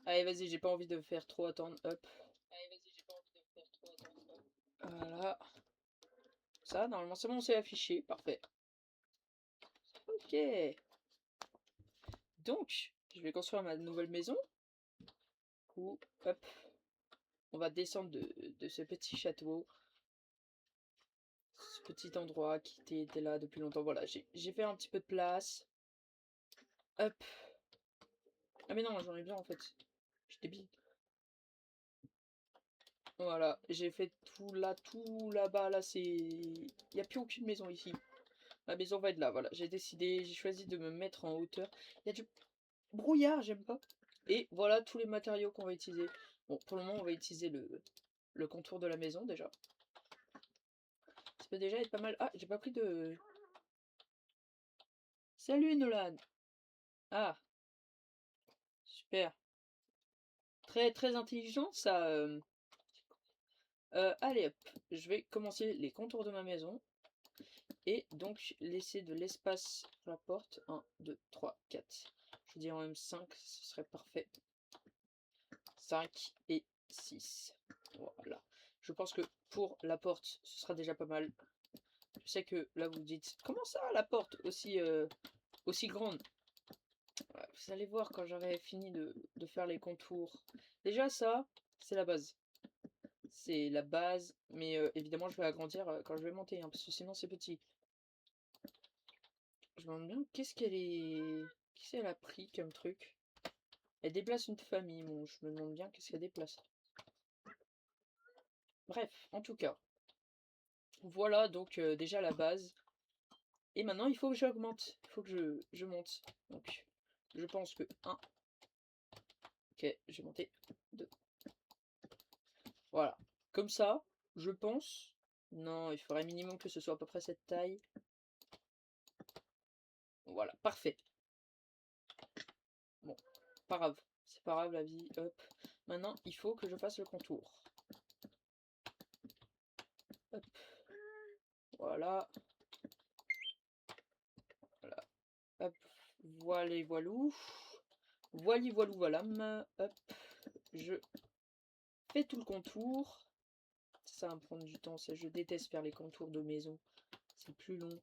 Allez, vas-y, j'ai pas envie de faire trop attendre. Hop. Voilà. Ça, normalement, c'est bon, c'est affiché. Parfait. Ok. Donc, je vais construire ma nouvelle maison. Ou, hop. On va descendre de ce petit château. Ce petit endroit qui était là depuis longtemps. Voilà, j'ai fait un petit peu de place. Hop. Ah mais non, j'en ai bien en fait. Je suis débile. Voilà, j'ai fait tout là-bas, là, c'est... Il n'y a plus aucune maison ici. La maison va être là, voilà. J'ai décidé, j'ai choisi de me mettre en hauteur. Il y a du brouillard, j'aime pas. Et voilà tous les matériaux qu'on va utiliser. Bon, pour le moment, on va utiliser le contour de la maison, déjà. Ça peut déjà être pas mal. Ah, j'ai pas pris de... Salut, Nolan! Ah, super. Très, très intelligent, ça. Allez, hop. Je vais commencer les contours de ma maison. Et donc laisser de l'espace pour la porte. 1, 2, 3, 4. Je dirais même 5, ce serait parfait. 5 et 6. Voilà. Je pense que pour la porte, ce sera déjà pas mal. Je sais que là vous dites, comment ça la porte aussi grande? Ouais, vous allez voir quand j'aurai fini de faire les contours. Déjà ça, c'est la base. C'est la base, mais évidemment je vais agrandir quand je vais monter, hein, parce que sinon c'est petit. Je me demande bien qu'est-ce qu'elle est. Qu'est-ce qu'elle a pris comme truc? Elle déplace une famille, bon, je me demande bien qu'est-ce qu'elle déplace. Bref, en tout cas, voilà donc déjà la base. Et maintenant, il faut que j'augmente, il faut que je monte. Donc, je pense que 1, ok, j'ai monté 2. Voilà, comme ça, je pense. Non, il faudrait minimum que ce soit à peu près cette taille. Voilà, parfait. Bon, pas grave, c'est pas grave la vie, hop. Maintenant, il faut que je fasse le contour. Hop. Voilà. Voilà. Hop. Voilà, voilou. Voili, voilou, voilà. Hop. Je fais tout le contour. Ça va me prendre du temps. Je déteste faire les contours de maison. C'est le plus long.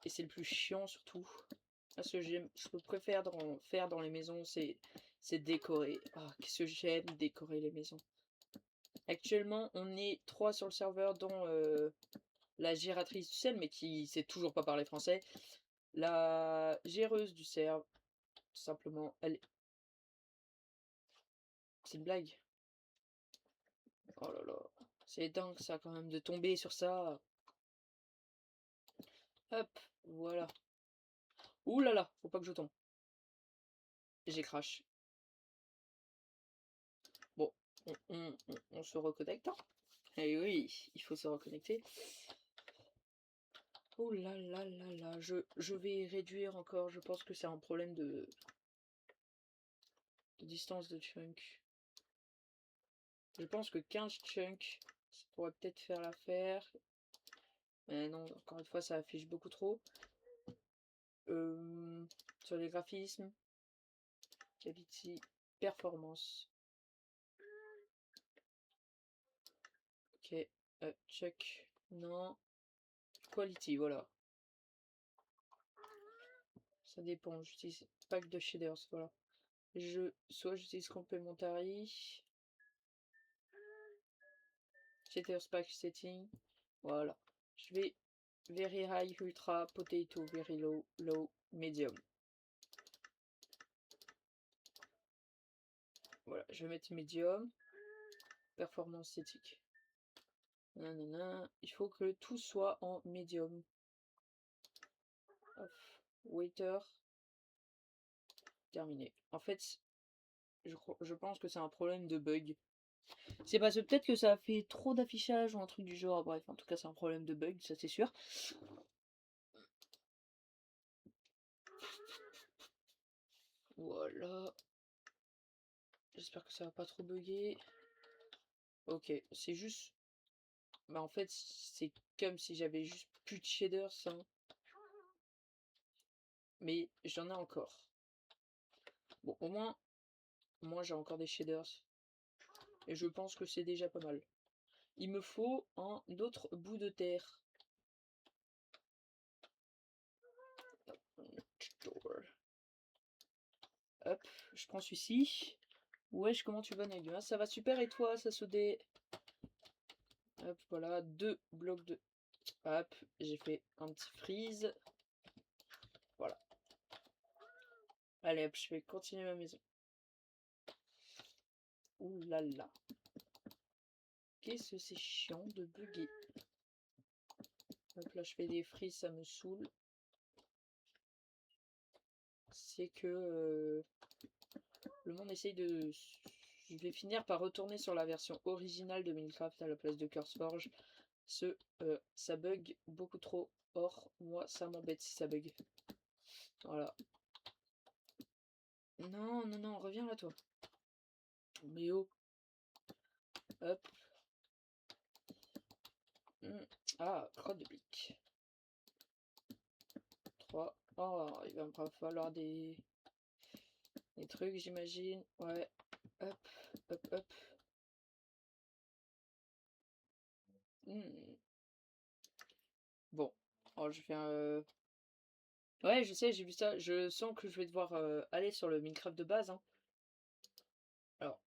Et c'est le plus chiant surtout. Parce que ce que je préfère faire dans les maisons, c'est décorer. Ah, qu'est-ce que j'aime décorer les maisons. Actuellement, on est 3 sur le serveur, dont la gératrice du sel, mais qui sait toujours pas parler français. La géreuse du serve, tout simplement, elle... C'est une blague. Oh là là. C'est dingue ça quand même de tomber sur ça. Hop, voilà. Ouh là là, faut pas que je tombe. J'ai crash. Bon, on se reconnecte. Hein. Eh oui, il faut se reconnecter. Oh là là là là, je vais réduire encore. Je pense que c'est un problème de distance de chunk. Je pense que 15 chunks, ça pourrait peut-être faire l'affaire. Mais non, encore une fois, ça affiche beaucoup trop. Sur les graphismes, quality, performance. Ok, check. Non. Quality, voilà. Ça dépend. J'utilise pack de shaders, voilà. Soit j'utilise complementary. Shaders pack setting. Voilà. Je vais very high, ultra, potato, very low, low, medium. Voilà, je vais mettre medium. Performance statique. Nanana. Il faut que tout soit en medium. Off. Waiter. Terminé. En fait, je pense que c'est un problème de bug. C'est parce que peut-être que ça a fait trop d'affichage ou un truc du genre. Bref, en tout cas, c'est un problème de bug, ça c'est sûr. Voilà. J'espère que ça va pas trop bugger. Ok, c'est juste... Bah en fait, c'est comme si j'avais juste plus de shaders, hein. Mais j'en ai encore. Bon, au moins, Moi, j'ai encore des shaders. Et je pense que c'est déjà pas mal. Il me faut un autre bout de terre. Hop, je prends celui-ci. Wesh, comment tu vas, Naïm? Ça va super et toi, ça se dé... Hop, voilà, 2 blocs de... Hop, j'ai fait un petit freeze. Voilà. Allez hop, je vais continuer ma maison. Ouh là là. Qu'est-ce que c'est chiant de bugger. Hop là, je fais des freezes, ça me saoule. C'est que le monde essaye de... Je vais finir par retourner sur la version originale de Minecraft à la place de CurseForge. Ça bug beaucoup trop. Or, moi, ça m'embête si ça bug. Voilà. Non, non, non, reviens là, toi. Mais oh. Hop. Ah, crotte de pique. 3. Oh, il va me falloir des trucs, j'imagine. Ouais. Hop, hop, hop. Bon. Oh, je fais un... Ouais, je sais, j'ai vu ça. Je sens que je vais devoir aller sur le Minecraft de base. Hein. Alors,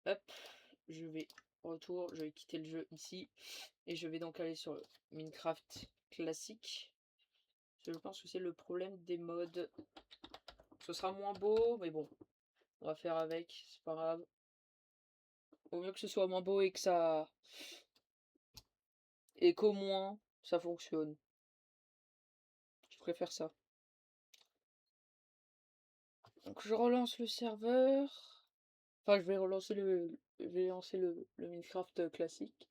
hop. Je vais retour. Je vais quitter le jeu ici. Et je vais donc aller sur le Minecraft classique. Je pense que c'est le problème des mods. Ce sera moins beau, mais bon. On va faire avec. C'est pas grave. Au mieux que ce soit moins beau et que ça... Et qu'au moins, ça fonctionne. Je préfère ça. Donc je relance le serveur. Enfin, je vais relancer je vais lancer le Minecraft classique.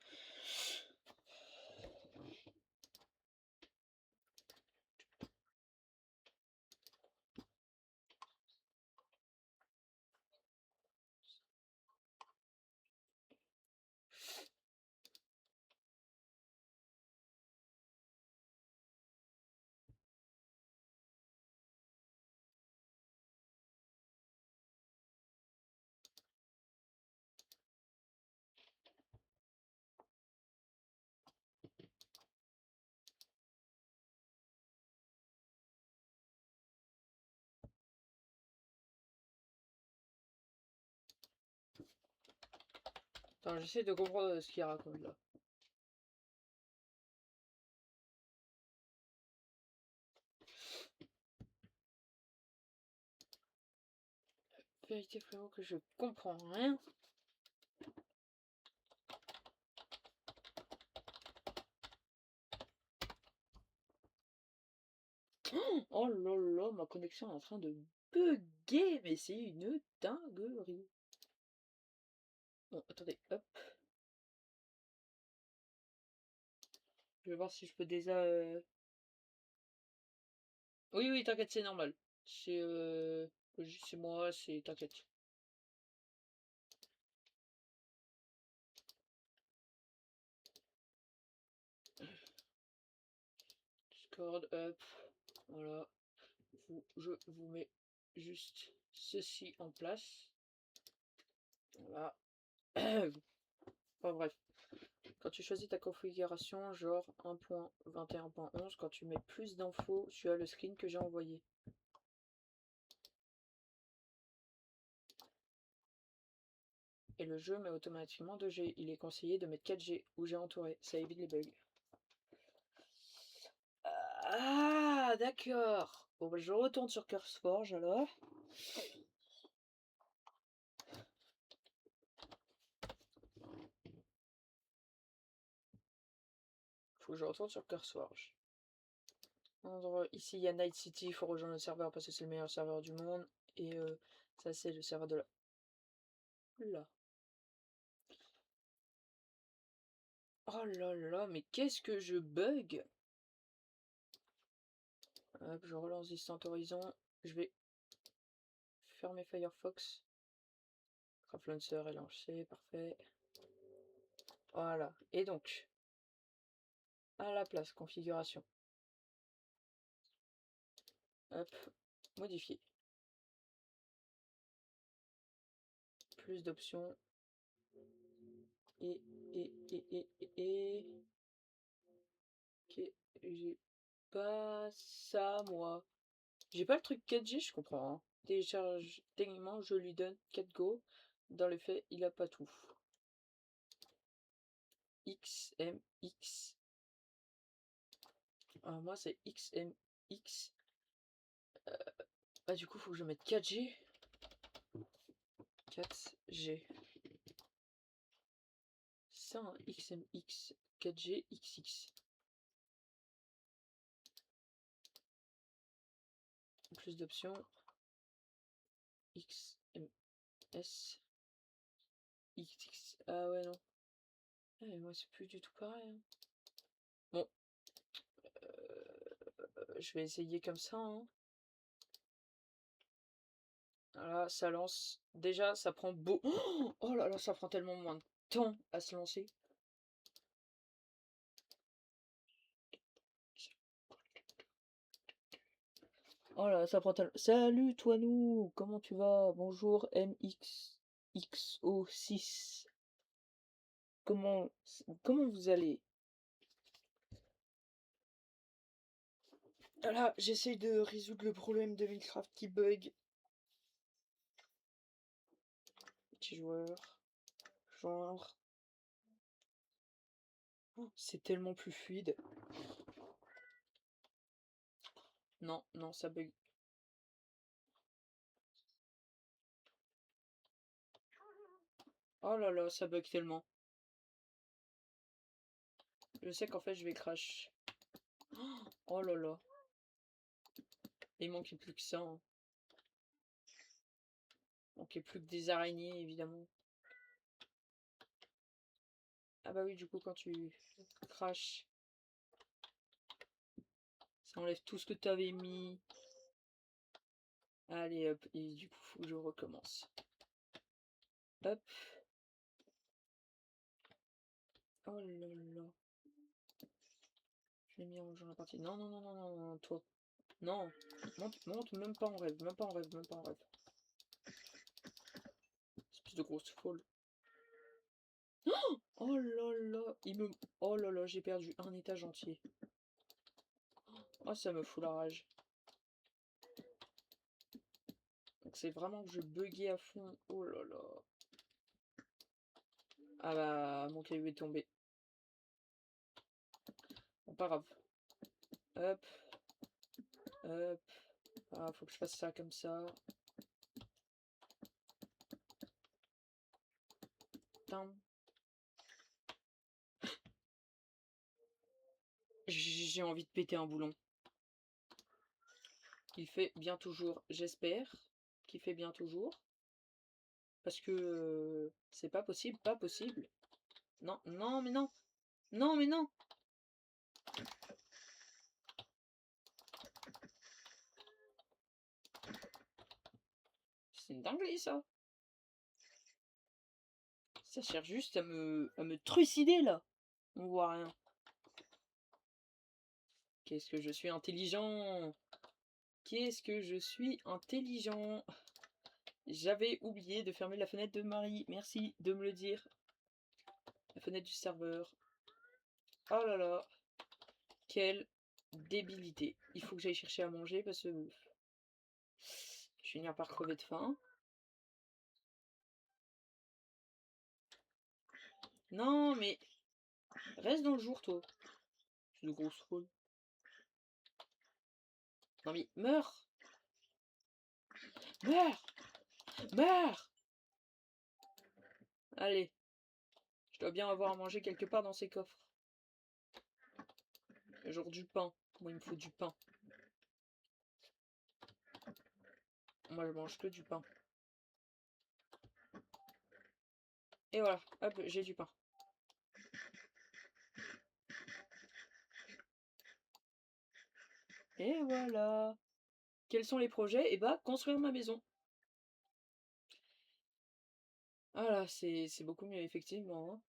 Attends, j'essaie de comprendre ce qu'il raconte là. Vérité frérot que je comprends rien. Oh là là, ma connexion est en train de bugger, mais c'est une dinguerie. Bon, attendez, hop. Je vais voir si je peux déjà... Oui, oui, t'inquiète, c'est normal. C'est moi, c'est... T'inquiète. Discord, hop. Voilà. Je vous mets juste ceci en place. Voilà. Enfin bref. Quand tu choisis ta configuration, genre 1.21.11, quand tu mets plus d'infos, tu as le screen que j'ai envoyé. Et le jeu met automatiquement 2G. Il est conseillé de mettre 4G ou j'ai entouré. Ça évite les bugs. Ah, d'accord. Bon, bah, je retourne sur CurseForge alors. Faut que je retourne sur CurseForge. Ici, il y a Night City. Il faut rejoindre le serveur parce que c'est le meilleur serveur du monde. Et ça, c'est le serveur de là. Oh là là, mais qu'est-ce que je bug? Hop, je relance Distant Horizon. Je vais fermer Firefox. Craftlancer est lancé, parfait. Voilà. Et donc, à la place, configuration. Hop, modifier. plus d'options. Et... Ok, j'ai pas ça, moi. J'ai pas le truc 4G, je comprends. Hein. Télécharge, techniquement, je lui donne 4 go. Dans les faits, il a pas tout. XMX. Ah, moi, c'est XMX. Bah, du coup, faut que je mette 4G. 4G. Ça, un XMX. 4G XX. Plus d'options. XMS. XX. Ah ouais, non. Ah, mais moi, c'est plus du tout pareil. Hein. Bon. Je vais essayer comme ça. Hein. Voilà, ça lance. Déjà, ça prend beau. Oh là là, ça prend tellement moins de temps à se lancer. Oh là, ça prend tellement. Salut, toi, nous! Comment tu vas? Bonjour, MXXO6. Comment vous allez? Voilà, j'essaye de résoudre le problème de Minecraft qui bug. Petit joueur. Genre. Oh, c'est tellement plus fluide. Non, non, ça bug. Oh là là, ça bug tellement. Je sais qu'en fait, je vais crash. Oh là là. Il manquait plus que ça. Hein. Il manquait plus que des araignées, évidemment. Ah bah oui, du coup, quand tu crash, ça enlève tout ce que tu avais mis. Allez, hop. Et du coup, faut que je recommence. Hop. Oh là là. Je l'ai mis en jeu la partie. Non, non, non, non, non, non, toi. Non. Monte, même pas en rêve, même pas en rêve, même pas en rêve. Espèce de grosse folle. Oh là là. Oh là là, j'ai perdu un étage entier. Oh, ça me fout la rage. Donc c'est vraiment que je buguais à fond. Oh là là. Ah bah, mon caillou est tombé. Bon, pas grave. Hop. Hop. Ah, faut que je fasse ça comme ça. Tam. J'ai envie de péter un boulon. Il fait bien toujours, j'espère qu'il fait bien toujours. Parce que c'est pas possible, pas possible. Non, non, mais non. Non, mais non. C'est une dinguerie, ça. Ça cherche juste à me trucider, là. On voit rien. Qu'est-ce que je suis intelligent. Qu'est-ce que je suis intelligent. J'avais oublié de fermer la fenêtre de Marie. Merci de me le dire. La fenêtre du serveur. Oh là là. Quelle débilité. Il faut que j'aille chercher à manger parce que je vais finir par crever de faim. Non, mais reste dans le jour, toi. C'est de grosse folle. Non, mais meurs. Meurs. Meurs. Allez. Je dois bien avoir à manger quelque part dans ces coffres. Genre du pain. Moi, il me faut du pain. Moi, je mange que du pain. Et voilà. Hop, j'ai du pain. Et voilà. Quels sont les projets? Eh bah, construire ma maison. Voilà, c'est beaucoup mieux, effectivement. Hein.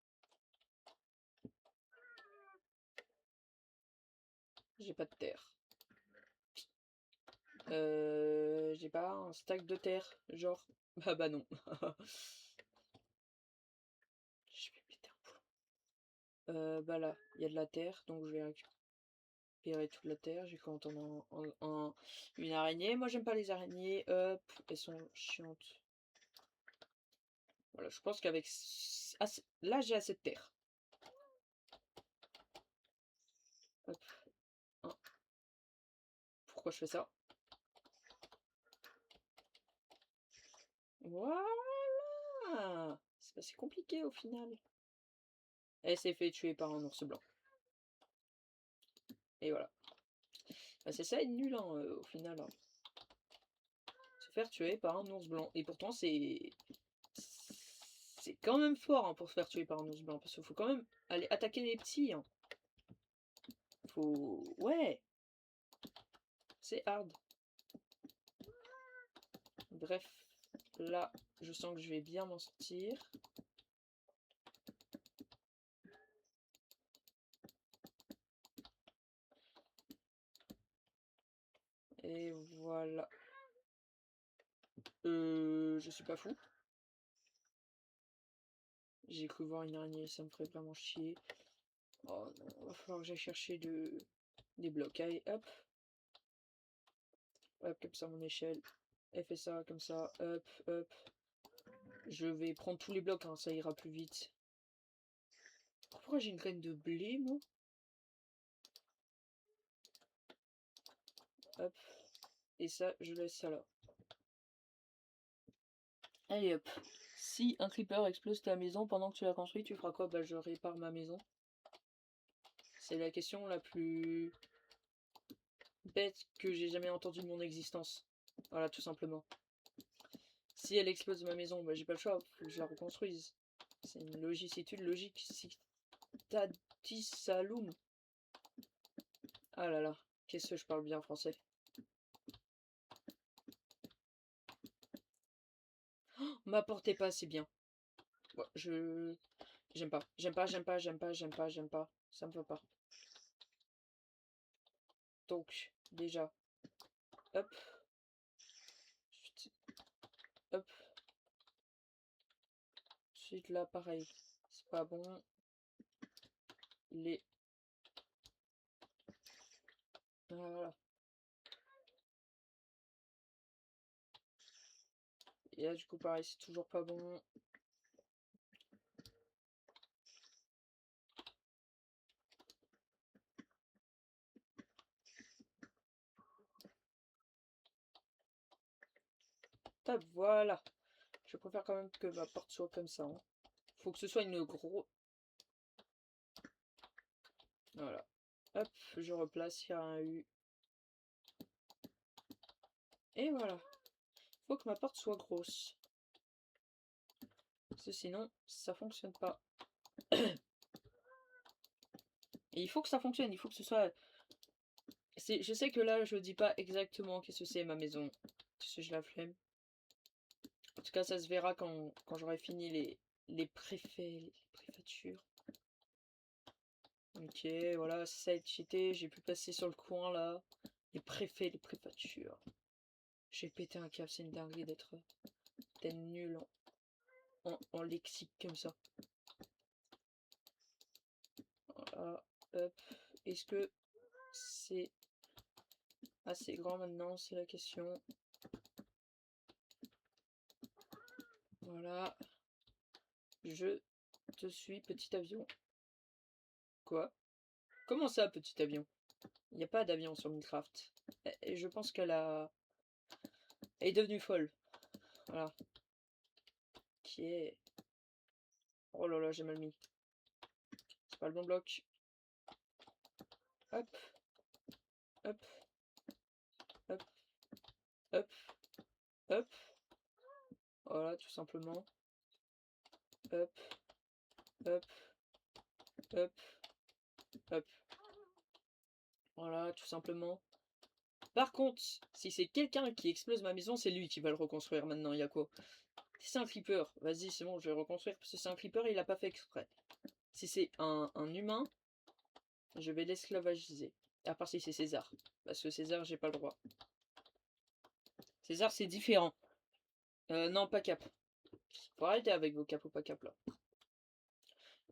J'ai pas de terre. J'ai pas un stack de terre, genre. Bah non. Bah là, il y a de la terre, donc je vais récupérer toute la terre. J'ai cru entendre une araignée. Moi, j'aime pas les araignées. Hop, elles sont chiantes. Voilà, je pense qu'avec... Là, j'ai assez de terre. Hop. Hein. Pourquoi je fais ça? Voilà! C'est pas si compliqué au final. Elle s'est fait tuer par un ours blanc. Et voilà. Bah, c'est ça être nul, hein, au final. Hein. Se faire tuer par un ours blanc. Et pourtant, c'est quand même fort, hein, pour se faire tuer par un ours blanc. Parce qu'il faut quand même aller attaquer les petits. Hein. Faut... Ouais! C'est hard. Bref. Là, je sens que je vais bien m'en sortir. Et voilà. Je suis pas fou. J'ai cru voir une araignée, ça me ferait vraiment chier. Oh non, va falloir que j'aille chercher des blocs. Allez, hop. Hop, comme ça, mon échelle. Elle fait ça, comme ça. Hop, hop. Je vais prendre tous les blocs, hein, ça ira plus vite. Pourquoi j'ai une graine de blé, moi? Hop. Et ça, je laisse ça là. Allez, hop. Si un creeper explose ta maison pendant que tu la construis, tu feras quoi? Bah, je répare ma maison. C'est la question la plus bête que j'ai jamais entendue de mon existence. Voilà, tout simplement. Si elle explose ma maison, bah, j'ai pas le choix, faut que je la reconstruise. C'est une logicitude logique. Si t'as dit Saloum. Ah là là, qu'est-ce que je parle bien français. Oh, m'apportez pas assez bien. Ouais, j'aime pas. J'aime pas, j'aime pas, j'aime pas, j'aime pas, j'aime pas. Ça me va pas. Donc, déjà, hop. Hop. Ensuite là, pareil. C'est pas bon. Les... Voilà. Et là, du coup, pareil, c'est toujours pas bon. Hop, voilà. Je préfère quand même que ma porte soit comme ça. Hein. Faut que ce soit une grosse... Voilà. Hop, je replace, il y a un U. Et voilà. Faut que ma porte soit grosse. Parce que sinon, ça fonctionne pas. Et il faut que ça fonctionne, il faut que ce soit... Je sais que là, je dis pas exactement qu'est-ce que c'est ma maison. Parce que j'ai la flemme. En tout cas, ça se verra quand j'aurai fini les préfectures. Ok, voilà, ça a été cheaté. J'ai pu passer sur le coin là. Les préfets, les préfectures. J'ai pété un câble, c'est une dinguerie d'être nul en lexique comme ça. Voilà, hop. Est-ce que c'est assez grand maintenant? C'est la question. Voilà. Je te suis, petit avion. Quoi? Comment ça, petit avion? Il n'y a pas d'avion sur Minecraft. Et je pense qu'elle est devenue folle. Voilà. Qui est... Oh là là, j'ai mal mis. C'est pas le bon bloc. Hop. Hop. Hop. Hop. Hop. Voilà, tout simplement. Hop. Hop. Hop. Hop. Voilà, tout simplement. Par contre, si c'est quelqu'un qui explose ma maison, c'est lui qui va le reconstruire maintenant, il y a quoi? Si c'est un creeper, vas-y, c'est bon, je vais le reconstruire, parce que c'est un creeper, il a pas fait exprès. Si c'est un humain, je vais l'esclavagiser. À part si c'est César. Parce que César, j'ai pas le droit. César, c'est différent. Non, pas cap. Faut arrêter avec vos cap ou pas cap là.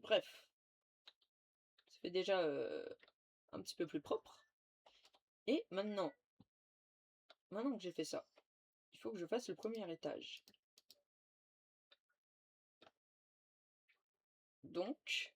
Bref, ça fait déjà un petit peu plus propre. Et maintenant que j'ai fait ça, il faut que je fasse le premier étage. Donc,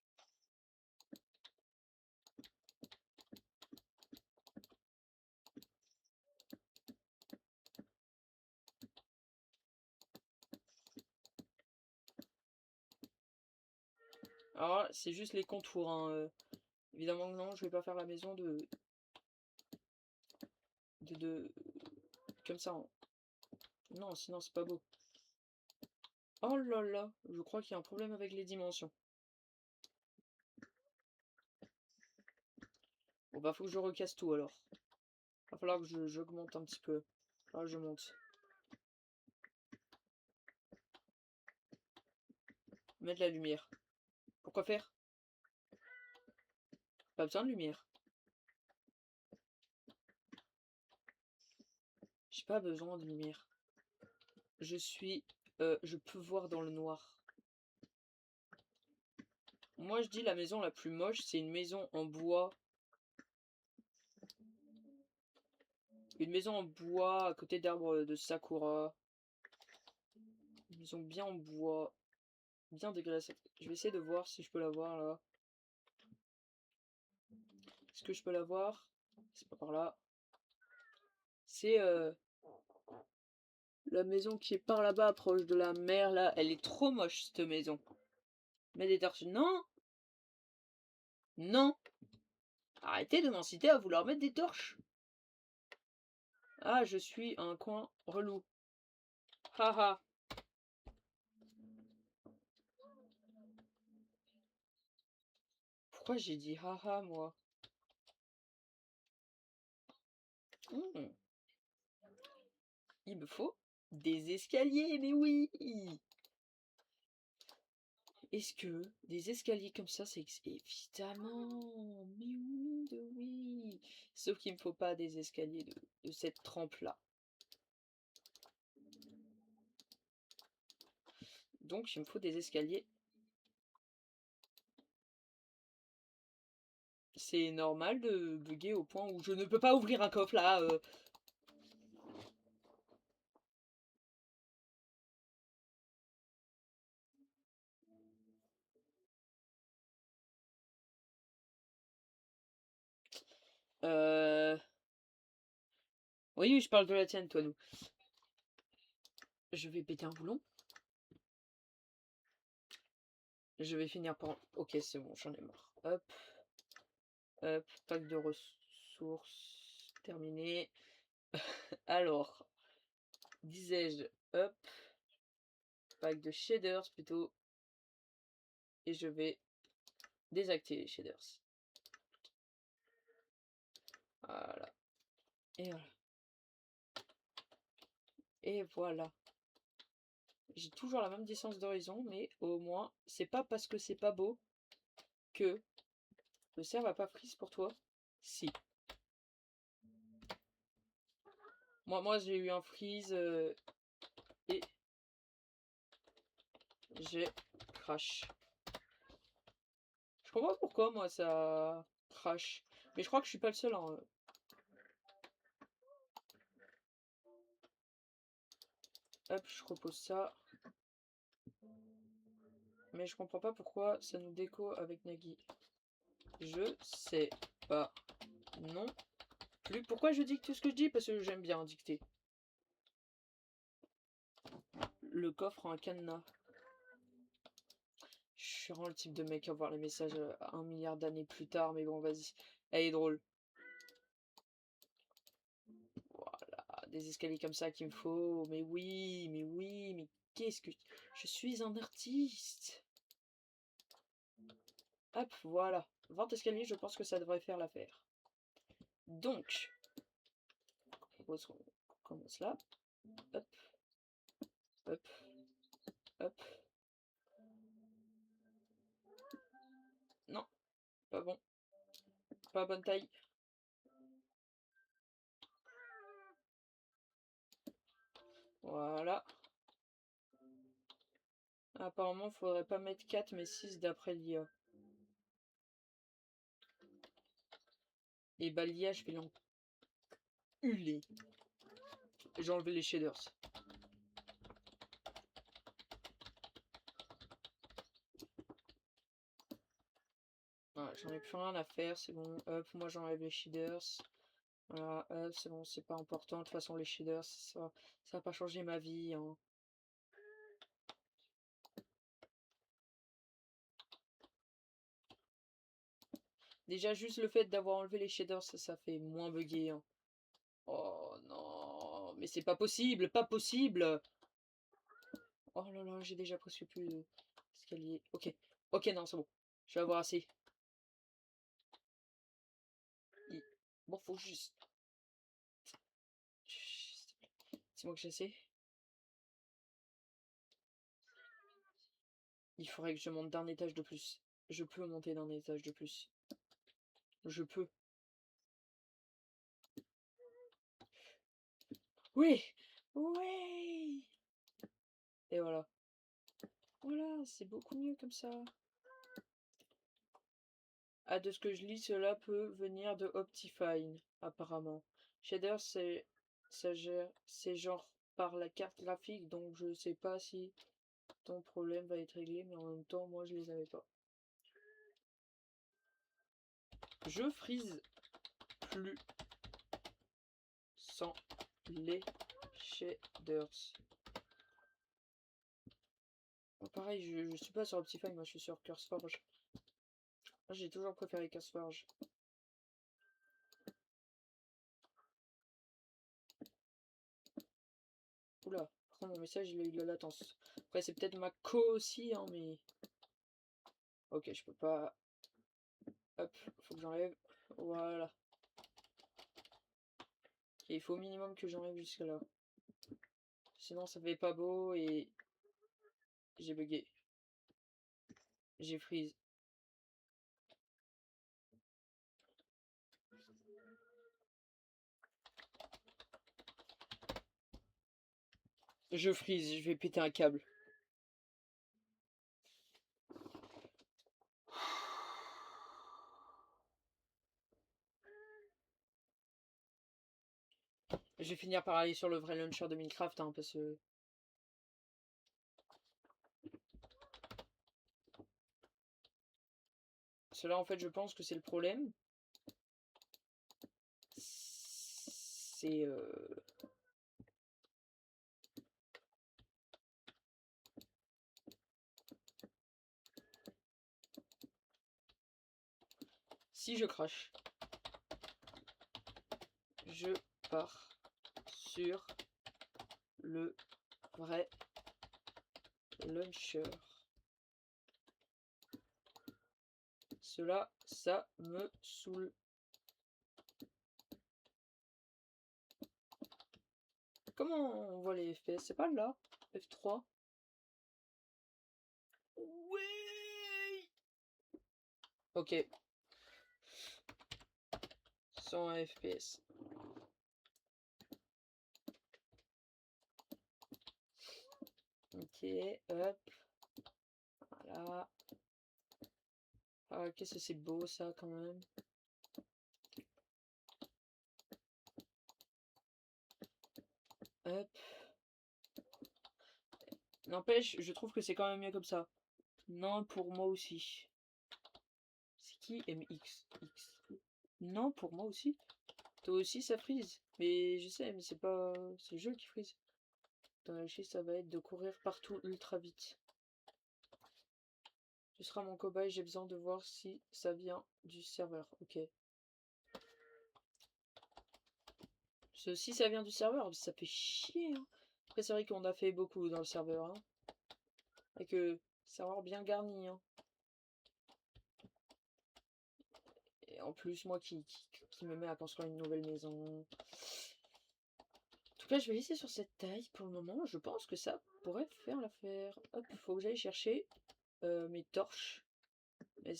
alors c'est juste les contours, hein. Évidemment que non, je vais pas faire la maison de comme ça, hein. Non, sinon c'est pas beau. Oh là là, je crois qu'il y a un problème avec les dimensions. Bon bah faut que je recasse tout alors. Va falloir que j'augmente un petit peu. Là je monte. Mettre la lumière. Pourquoi faire? Pas besoin de lumière. J'ai pas besoin de lumière. Je peux voir dans le noir. Moi je dis la maison la plus moche, c'est une maison en bois. Une maison en bois à côté d'arbres de sakura. Une maison bien en bois. Bien dégueulasse. Je vais essayer de voir si je peux la voir là. Est-ce que je peux la voir? C'est pas par là. C'est la maison qui est par là-bas, proche de la mer là. Elle est trop moche cette maison. Mais des torches. Non! Non! Arrêtez de m'inciter à vouloir mettre des torches. Ah, je suis un coin relou. Haha. Pourquoi j'ai dit haha moi? Hmm. Il me faut des escaliers, mais oui! Est-ce que des escaliers comme ça, c'est évidemment, mais oui, de oui. Sauf qu'il me faut pas des escaliers de cette trempe-là. Donc il me faut des escaliers. C'est normal de bugger au point où je ne peux pas ouvrir un coffre là. Euh... Oui, oui, je parle de la tienne, toi, nous. Je vais péter un boulon. Je vais finir par... Ok, c'est bon, j'en ai marre. Hop. Hop, pack de ressources. Terminé. Alors, disais-je, hop. Pack de shaders plutôt. Et je vais désactiver les shaders. Voilà. Et voilà. Et voilà. J'ai toujours la même distance d'horizon, mais au moins, c'est pas parce que c'est pas beau que le cerf va pas freeze pour toi. Si. Moi j'ai eu un freeze et j'ai crash. Je comprends pas pourquoi moi ça crash. Mais je crois que je suis pas le seul. Hein. Hop, je repose ça. Mais je comprends pas pourquoi ça nous déco avec Nagui. Je sais pas. Non plus. Pourquoi je dicte tout ce que je dis? Parce que j'aime bien dicter. Le coffre a un cadenas. Je suis vraiment le type de mec à voir les messages 1 milliard d'années plus tard, mais bon, vas-y. Elle est drôle. Voilà, des escaliers comme ça qu'il me faut. Mais oui, mais qu'est-ce que... Je suis un artiste. Hop, voilà. 20 escaliers, je pense que ça devrait faire l'affaire. Donc, je propose qu'on commence là. Hop, hop, hop. Non, pas bon. Pas bonne taille. Voilà. Apparemment, faudrait pas mettre 4 mais 6 d'après l'IA. Et bah l'IA, je vais l'enculer. J'ai enlevé les shaders. Voilà, j'en ai plus rien à faire, c'est bon. Hop, moi j'enlève les shaders. Voilà, hop, c'est bon, c'est pas important. De toute façon, les shaders, ça va pas changer ma vie, hein. Déjà, juste le fait d'avoir enlevé les shaders, ça fait moins bugger, hein. Oh non, mais c'est pas possible, pas possible. Oh là là, j'ai déjà presque plus d'escalier. Ok, ok, non, c'est bon. Je vais avoir assez. Bon, faut juste... C'est moi que j'essaie. Il faudrait que je monte d'un étage de plus. Je peux monter d'un étage de plus. Je peux. Oui! Oui! Et voilà. Voilà, c'est beaucoup mieux comme ça. Ah, de ce que je lis, cela peut venir de Optifine, apparemment. Shader, c'est genre par la carte graphique, donc je sais pas si ton problème va être réglé, mais en même temps, moi, je les avais pas. Je freeze plus sans les shaders. Bon, pareil, je suis pas sur Optifine, moi je suis sur CurseForge. Moi j'ai toujours préféré CurseForge. Oula, par contre mon message il a eu de la latence. Après c'est peut-être ma co aussi, hein, mais... Ok, je peux pas... Hop, faut que j'enlève. Voilà. Ok, il faut au minimum que j'enlève jusqu'à là. Sinon ça fait pas beau et... J'ai bugué. J'ai freeze. Je freeze, je vais péter un câble. Je vais finir par aller sur le vrai launcher de Minecraft, hein, parce que... Cela en fait je pense que c'est le problème. C'est... Si je crache, je pars sur le vrai launcher. Cela, ça me saoule. Comment on voit les FPS? C'est pas là? F3? Oui. Ok. 100 FPS. Ok, hop. Voilà. Ah, qu'est-ce que c'est beau ça quand même. Hop. N'empêche, je trouve que c'est quand même mieux comme ça. Non, pour moi aussi. C'est qui MX? X. Non, pour moi aussi. Toi aussi ça freeze. Mais je sais, mais c'est pas... C'est le jeu qui freeze. Dans la chie, ça va être de courir partout ultra vite. Tu seras mon cobaye, j'ai besoin de voir si ça vient du serveur. Ok. Si ça vient du serveur, ça fait chier. Hein. Après, c'est vrai qu'on a fait beaucoup dans le serveur. Hein. Et que serveur bien garni. Hein. Et en plus, moi qui me mets à construire une nouvelle maison. En tout cas, je vais laisser sur cette taille pour le moment. Je pense que ça pourrait faire l'affaire. Hop, il faut que j'aille chercher mes torches. Mais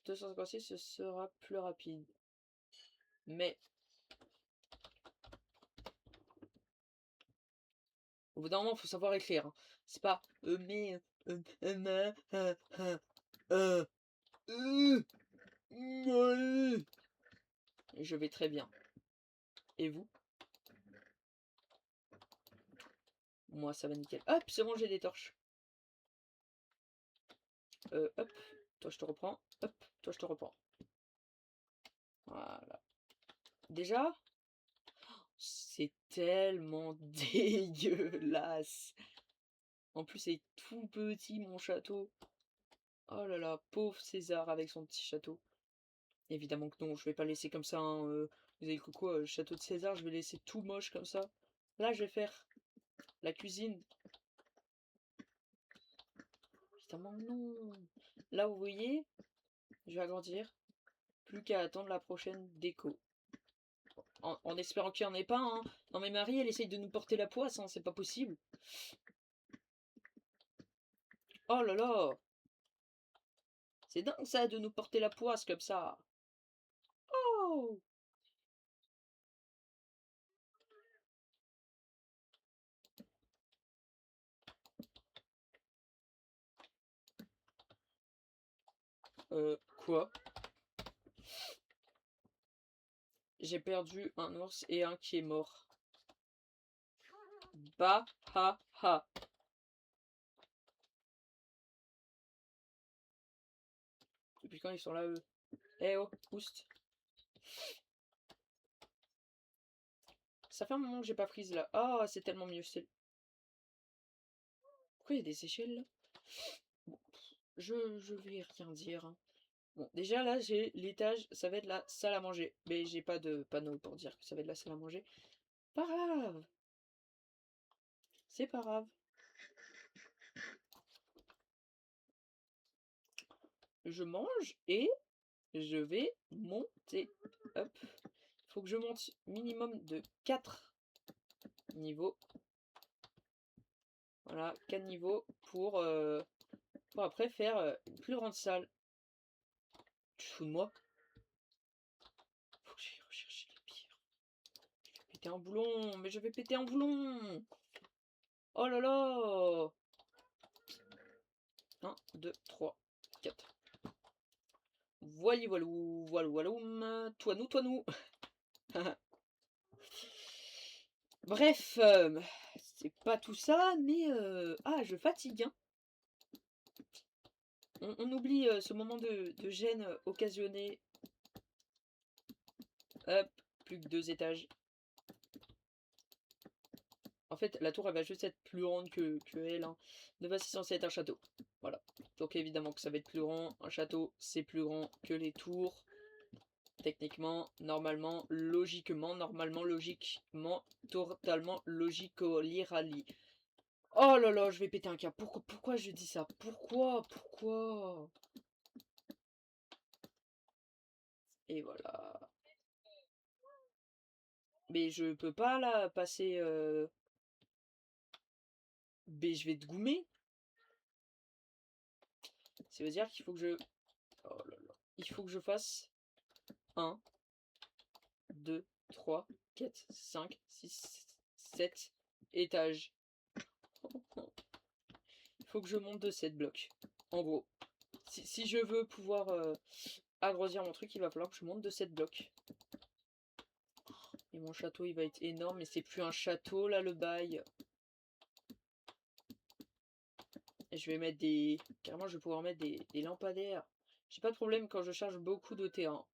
256, ce sera plus rapide. Mais... Au bout d'un moment, il faut savoir écrire. Hein. C'est pas mais je vais très bien. Et vous? Moi, ça va nickel. Hop, c'est bon, j'ai des torches. Hop, toi, je te reprends. Hop, toi, je te reprends. Voilà. Déjà, c'est tellement dégueulasse. En plus, c'est tout petit, mon château. Oh là là, pauvre César avec son petit château. Évidemment que non, je vais pas laisser comme ça. Hein, vous avez cru quoi, le château de César, je vais laisser tout moche comme ça. Là, je vais faire la cuisine. Évidemment que non. Là, vous voyez, je vais agrandir. Plus qu'à attendre la prochaine déco. En espérant qu'il n'y en ait pas. Hein. Non mais Marie, elle essaye de nous porter la poisse, hein, c'est pas possible. Oh là là. C'est dingue ça de nous porter la poisse comme ça. Oh. Quoi? J'ai perdu un ours et un qui est mort. Bah ha ha. Depuis quand ils sont là eux? Eh oh, oust. Ça fait un moment que j'ai pas prise là. Ah, c'est tellement mieux. Pourquoi il y a des échelles là? Bon, je vais rien dire. Hein. Bon, déjà là, j'ai l'étage, ça va être la salle à manger. Mais j'ai pas de panneau pour dire que ça va être la salle à manger. Pas grave. C'est pas grave. Je mange et je vais monter. Hop. Il faut que je monte minimum de 4 niveaux. Voilà, 4 niveaux pour après faire une plus grande salle. Tu te fous de moi? Faut que j'aille rechercher les pierres. Je vais péter un boulon, mais je vais péter un boulon. Oh là là. 1, 2, 3, 4. Voili voilou, voilou voiloum, toi nous. Bref, c'est pas tout ça, mais ah, je fatigue. Hein. On oublie ce moment de gêne occasionné. Hop, plus que 2 étages. En fait, la tour, elle va juste être plus grande que elle. Hein. De base, c'est censé être un château. Voilà. Donc évidemment que ça va être plus grand. Un château, c'est plus grand que les tours. Techniquement, normalement, logiquement, totalement logico-lirali. Oh là là, je vais péter un câble. Pourquoi je dis ça? Pourquoi? Et voilà. Mais je peux pas là passer... Mais je vais te goumer. Ça veut dire qu'il faut que je... Oh là là. Il faut que je fasse 1, 2, 3, 4, 5, 6, 7 étages. Il faut que je monte de 7 blocs. En gros. Si je veux pouvoir agrandir mon truc, il va falloir que je monte de 7 blocs. Et mon château, il va être énorme. Mais c'est plus un château, là, le bail. Et je vais mettre des... Carrément, je vais pouvoir mettre des lampadaires. J'ai pas de problème quand je charge beaucoup de terrain.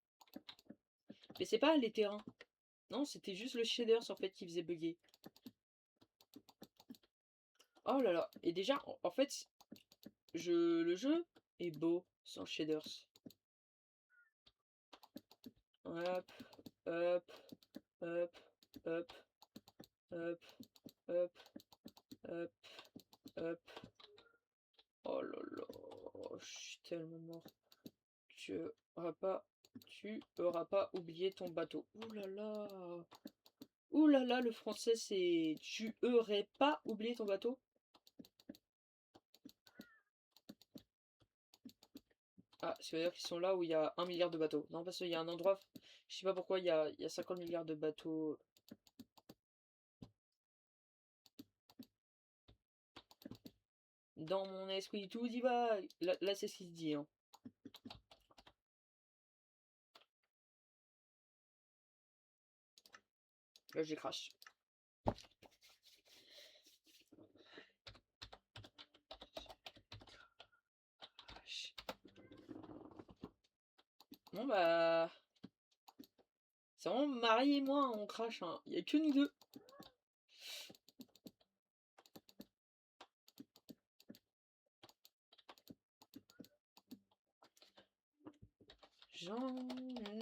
Mais c'est pas les terrains. Non, c'était juste le shaders, en fait, qui faisait bugger. Oh là là. Et déjà, en fait, le jeu est beau sans shaders. Hop, hop, hop, hop, hop, hop, hop, hop. Oh là là, je suis tellement mort. Tu auras pas oublié ton bateau. Ouh là là. Ouh là là, le français c'est tu aurais pas oublié ton bateau. Ah, ça veut dire qu'ils sont là où il y a 1 milliard de bateaux. Non, parce qu'il y a un endroit, je sais pas pourquoi, il y a 50 milliards de bateaux. dans mon esprit, tout y va. Là c'est ce qui se dit. Hein. Là, j'ai crash. Bon bah... C'est vraiment Marie et moi, on crache. Hein. Il n'y a que nous deux. J'en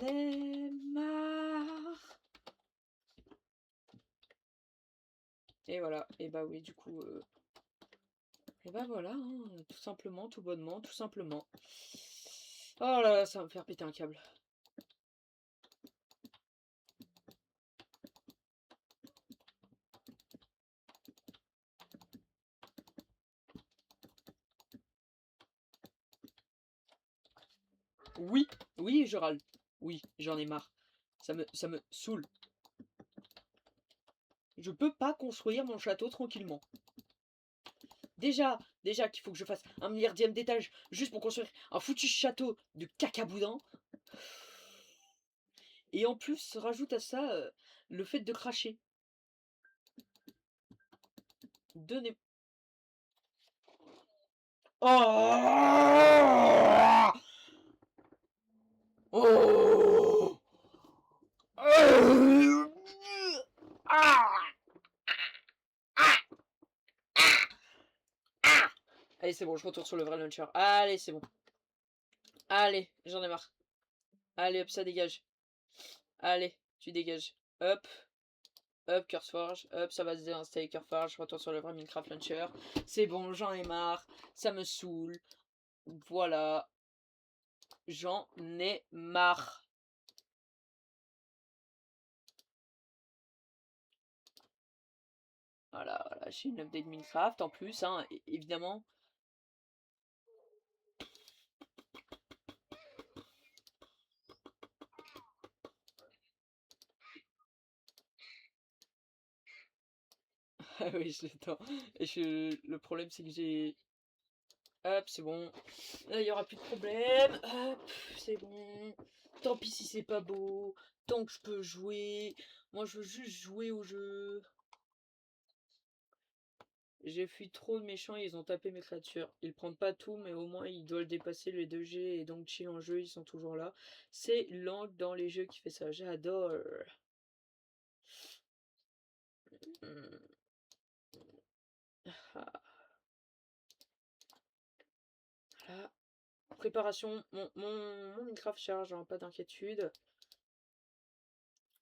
ai marre. Et voilà. Et bah oui, du coup... Et bah voilà, hein, tout simplement, tout bonnement, tout simplement. Oh là là, ça va me faire péter un câble. Oui, oui, je râle. Oui, j'en ai marre. Ça me saoule. Je peux pas construire mon château tranquillement. Déjà qu'il faut que je fasse un milliardième d'étage juste pour construire un foutu château de cacaboudin. Et en plus, se rajoute à ça le fait de cracher. Donnez... Oh, oh, Allez, c'est bon, je retourne sur le vrai launcher. Allez, c'est bon. Allez, j'en ai marre. Allez, hop, ça dégage. Allez, tu dégages. Hop. Hop, CurseForge. Hop, ça va se désinstaller CurseForge. Je retourne sur le vrai Minecraft Launcher. C'est bon, j'en ai marre. Ça me saoule. Voilà. J'en ai marre. Voilà, voilà. J'ai une update Minecraft en plus, hein, évidemment. Ah oui, j'attends. Le problème, c'est que j'ai... Hop, c'est bon. Là, il n'y aura plus de problème. Hop, c'est bon. Tant pis si c'est pas beau. Tant que je peux jouer. Moi, je veux juste jouer au jeu. J'ai fui trop de méchants, ils ont tapé mes créatures. Ils prennent pas tout, mais au moins ils doivent dépasser les 2G et donc chill en jeu, ils sont toujours là. C'est Lang dans les jeux qui fait ça, j'adore. Ah, voilà. Préparation, mon Minecraft charge, hein, pas d'inquiétude.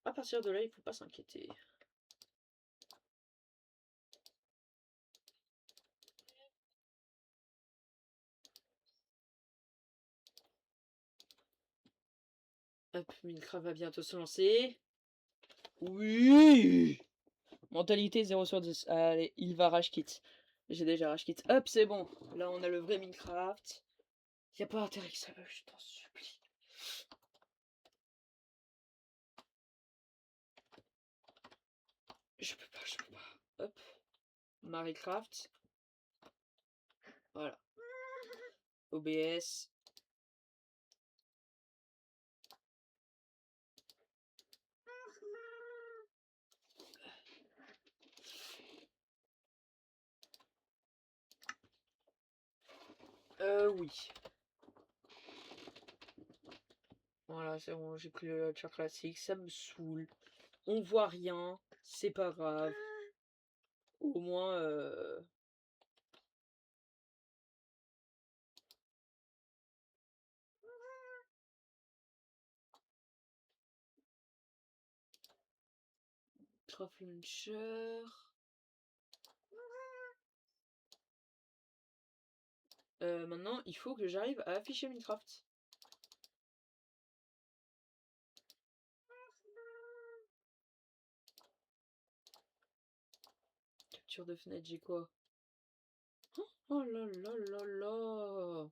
À partir de là, il faut pas s'inquiéter. Hop, Minecraft va bientôt se lancer. Oui! Mentalité 0 sur 10. Allez, il va rage quit. J'ai déjà rage quit. Hop, c'est bon. Là, on a le vrai Minecraft. Y a pas intérêt que ça va, je t'en supplie. Je peux pas, je peux pas. Hop. Minecraft. Voilà. OBS. Oui. Voilà, c'est bon, j'ai pris le launcher classique, ça me saoule. On voit rien, c'est pas grave. Au moins, Craft Launcher. Maintenant, il faut que j'arrive à afficher Minecraft. Capture de fenêtre, j'ai quoi? Oh là là là là!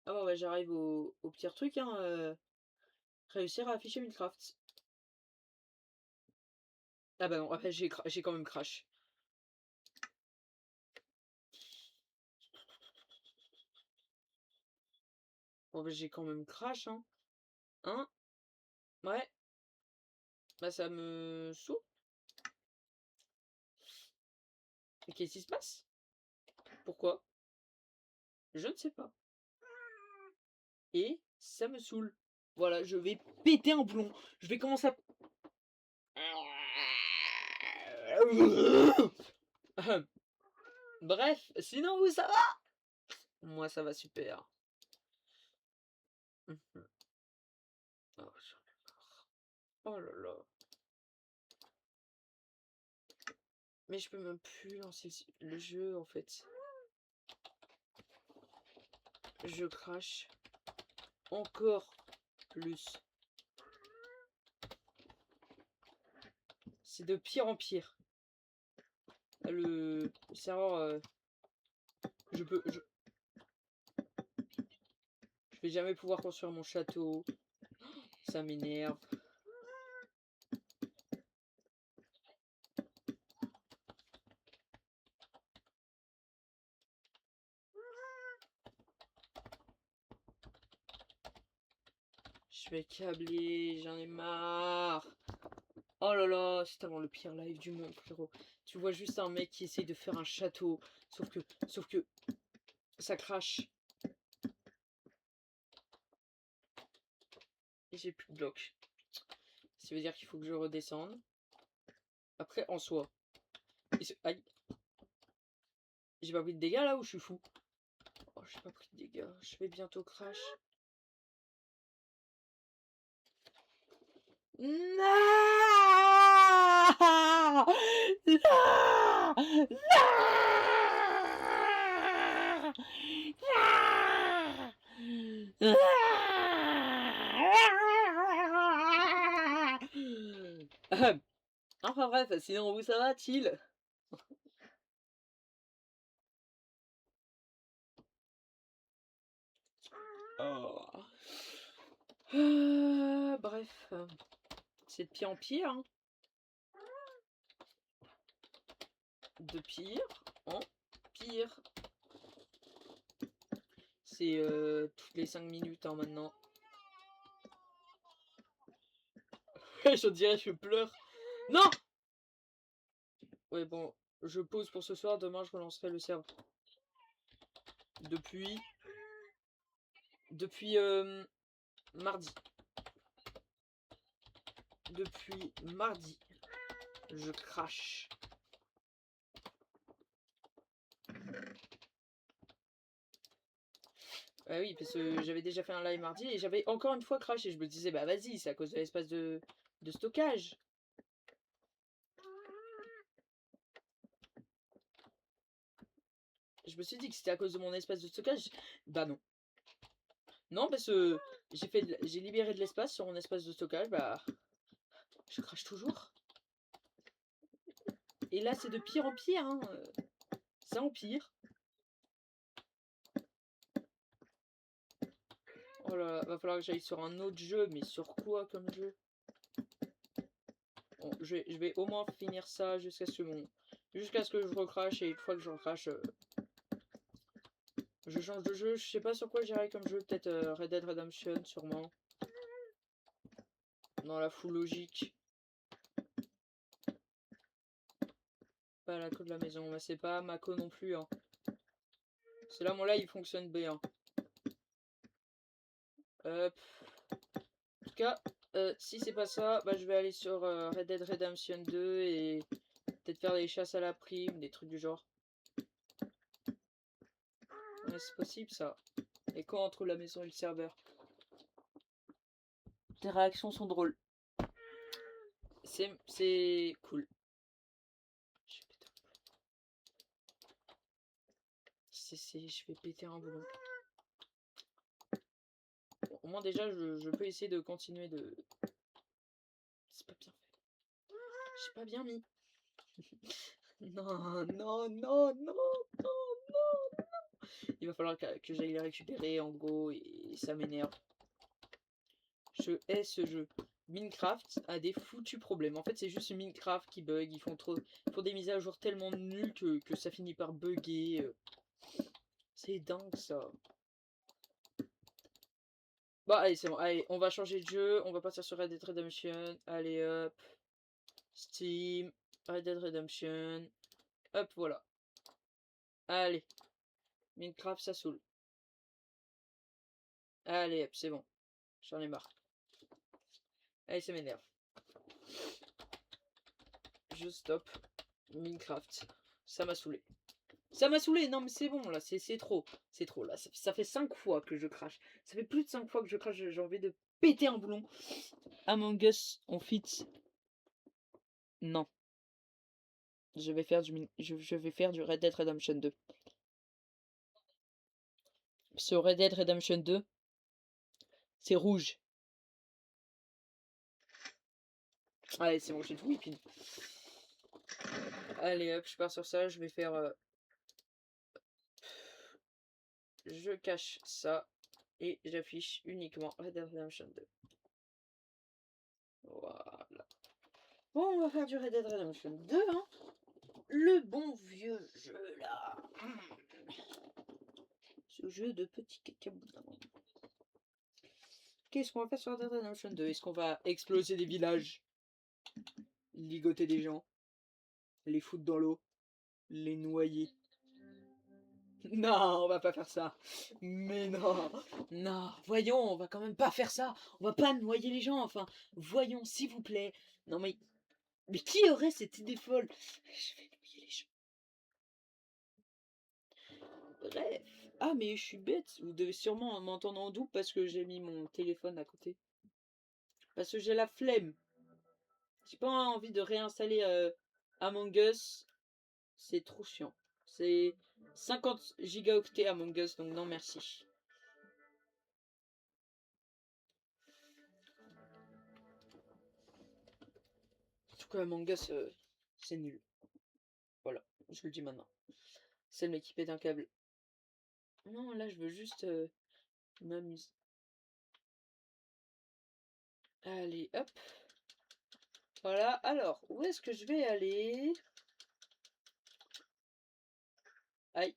Ah bon, bah j'arrive au pire truc, hein. Réussir à afficher Minecraft. Ah bah non, après j'ai quand même crash. Bon, bah, j'ai quand même crash, hein. Hein? Ouais. Bah, ça me saoule. Mais qu'est-ce qui se passe? Pourquoi? Je ne sais pas. Et ça me saoule. Voilà, je vais péter un boulon. Je vais commencer à... Bref, sinon où ça va? Moi, ça va super. Oh, j'en ai marre. Oh là là. Mais je peux même plus lancer le jeu, en fait. Je crache encore plus. C'est de pire en pire. Le serveur, je vais jamais pouvoir construire mon château. Ça m'énerve. Je vais câbler, j'en ai marre. Oh là là, c'est tellement le pire live du monde, frérot. Tu vois juste un mec qui essaye de faire un château, sauf que ça crache. Et j'ai plus de blocs. Ça veut dire qu'il faut que je redescende. Après, en soi. Aïe. J'ai pas pris de dégâts là ou je suis fou? Oh, j'ai pas pris de dégâts. Je vais bientôt crash. Non! Non! Non! Enfin bref, sinon où ça va-t-il? Oh. Bref, c'est de pire en pire. Hein. De pire en pire. C'est toutes les 5 minutes hein, maintenant. Je dirais je pleure. Non! Ouais bon, je pose pour ce soir, demain je relancerai le serveur. Depuis mardi. Depuis mardi, je crache. Ah oui, parce que j'avais déjà fait un live mardi et j'avais encore une fois crash et je me disais bah vas-y, c'est à cause de l'espace de stockage. Je me suis dit que c'était à cause de mon espace de stockage. Bah non. Non, parce que j'ai libéré de l'espace sur mon espace de stockage, bah je crache toujours. Et là, c'est de pire en pire, hein. Ça empire. Oh là là, va falloir que j'aille sur un autre jeu, mais sur quoi comme jeu? Bon, je vais au moins finir ça jusqu'à ce que je recrache, et une fois que je recrache, je change de jeu. Je sais pas sur quoi j'irai comme jeu, peut-être Red Dead Redemption, sûrement. Dans la full logique. Pas la co de la maison, mais c'est pas Mako non plus, hein. C'est là mon live fonctionne bien. En tout cas, si c'est pas ça, bah, je vais aller sur Red Dead Redemption 2 et peut-être faire des chasses à la prime, des trucs du genre. Ouais, c'est possible ça. Et quand entre la maison et le serveur? Tes réactions sont drôles. C'est cool. Je vais péter un boulon. Bon, au moins déjà, je peux essayer de continuer de... C'est pas bien fait. J'ai pas bien mis. Non, non, non, non, non, non. Il va falloir que j'aille les récupérer en gros et ça m'énerve. Je hais ce jeu. Minecraft a des foutus problèmes. En fait, c'est juste Minecraft qui bug. Ils font des mises à jour tellement nulles que ça finit par bugger. C'est dingue ça. Bon, allez, c'est bon. Allez, on va changer de jeu. On va partir sur Red Dead Redemption. Allez, hop. Steam. Red Dead Redemption. Hop, voilà. Allez. Minecraft, ça saoule. Allez, hop, c'est bon. J'en ai marre. Allez, ça m'énerve. Je stop. Minecraft. Ça m'a saoulé. Ça m'a saoulé, non mais c'est bon là, c'est trop. C'est trop là, ça fait 5 fois que je crache. Ça fait plus de 5 fois que je crache, j'ai envie de péter un boulon. Among Us, on fit. Non. Je vais faire du Red Dead Redemption 2. Ce Red Dead Redemption 2, c'est rouge. Allez, c'est bon, j'ai tout whipping. Allez hop, je pars sur ça, je vais faire... Je cache ça et j'affiche uniquement Red Dead Redemption 2. Voilà. Bon, on va faire du Red Dead Redemption 2, hein. Le bon vieux jeu là. Ce jeu de petit cacaboudin. Qu'est-ce qu'on va faire sur Red Dead Redemption 2? Est-ce qu'on va exploser des villages? Ligoter des gens? Les foutre dans l'eau? Les noyer? Non, on va pas faire ça. Mais non, non, voyons, on va quand même pas faire ça. On va pas noyer les gens, enfin, voyons, s'il vous plaît. Non mais qui aurait cette idée folle? Je vais noyer les gens. Bref. Ah mais je suis bête, vous devez sûrement m'entendre en double parce que j'ai mis mon téléphone à côté. Parce que j'ai la flemme. J'ai pas envie de réinstaller Among Us. C'est trop chiant. C'est 50 gigaoctets Among Us, donc non merci. En tout cas, Among Us, c'est nul. Voilà, je le dis maintenant. C'est le mec qui pète un câble. Non, là, je veux juste m'amuser. Allez, hop. Voilà, alors, où est-ce que je vais aller? Aïe.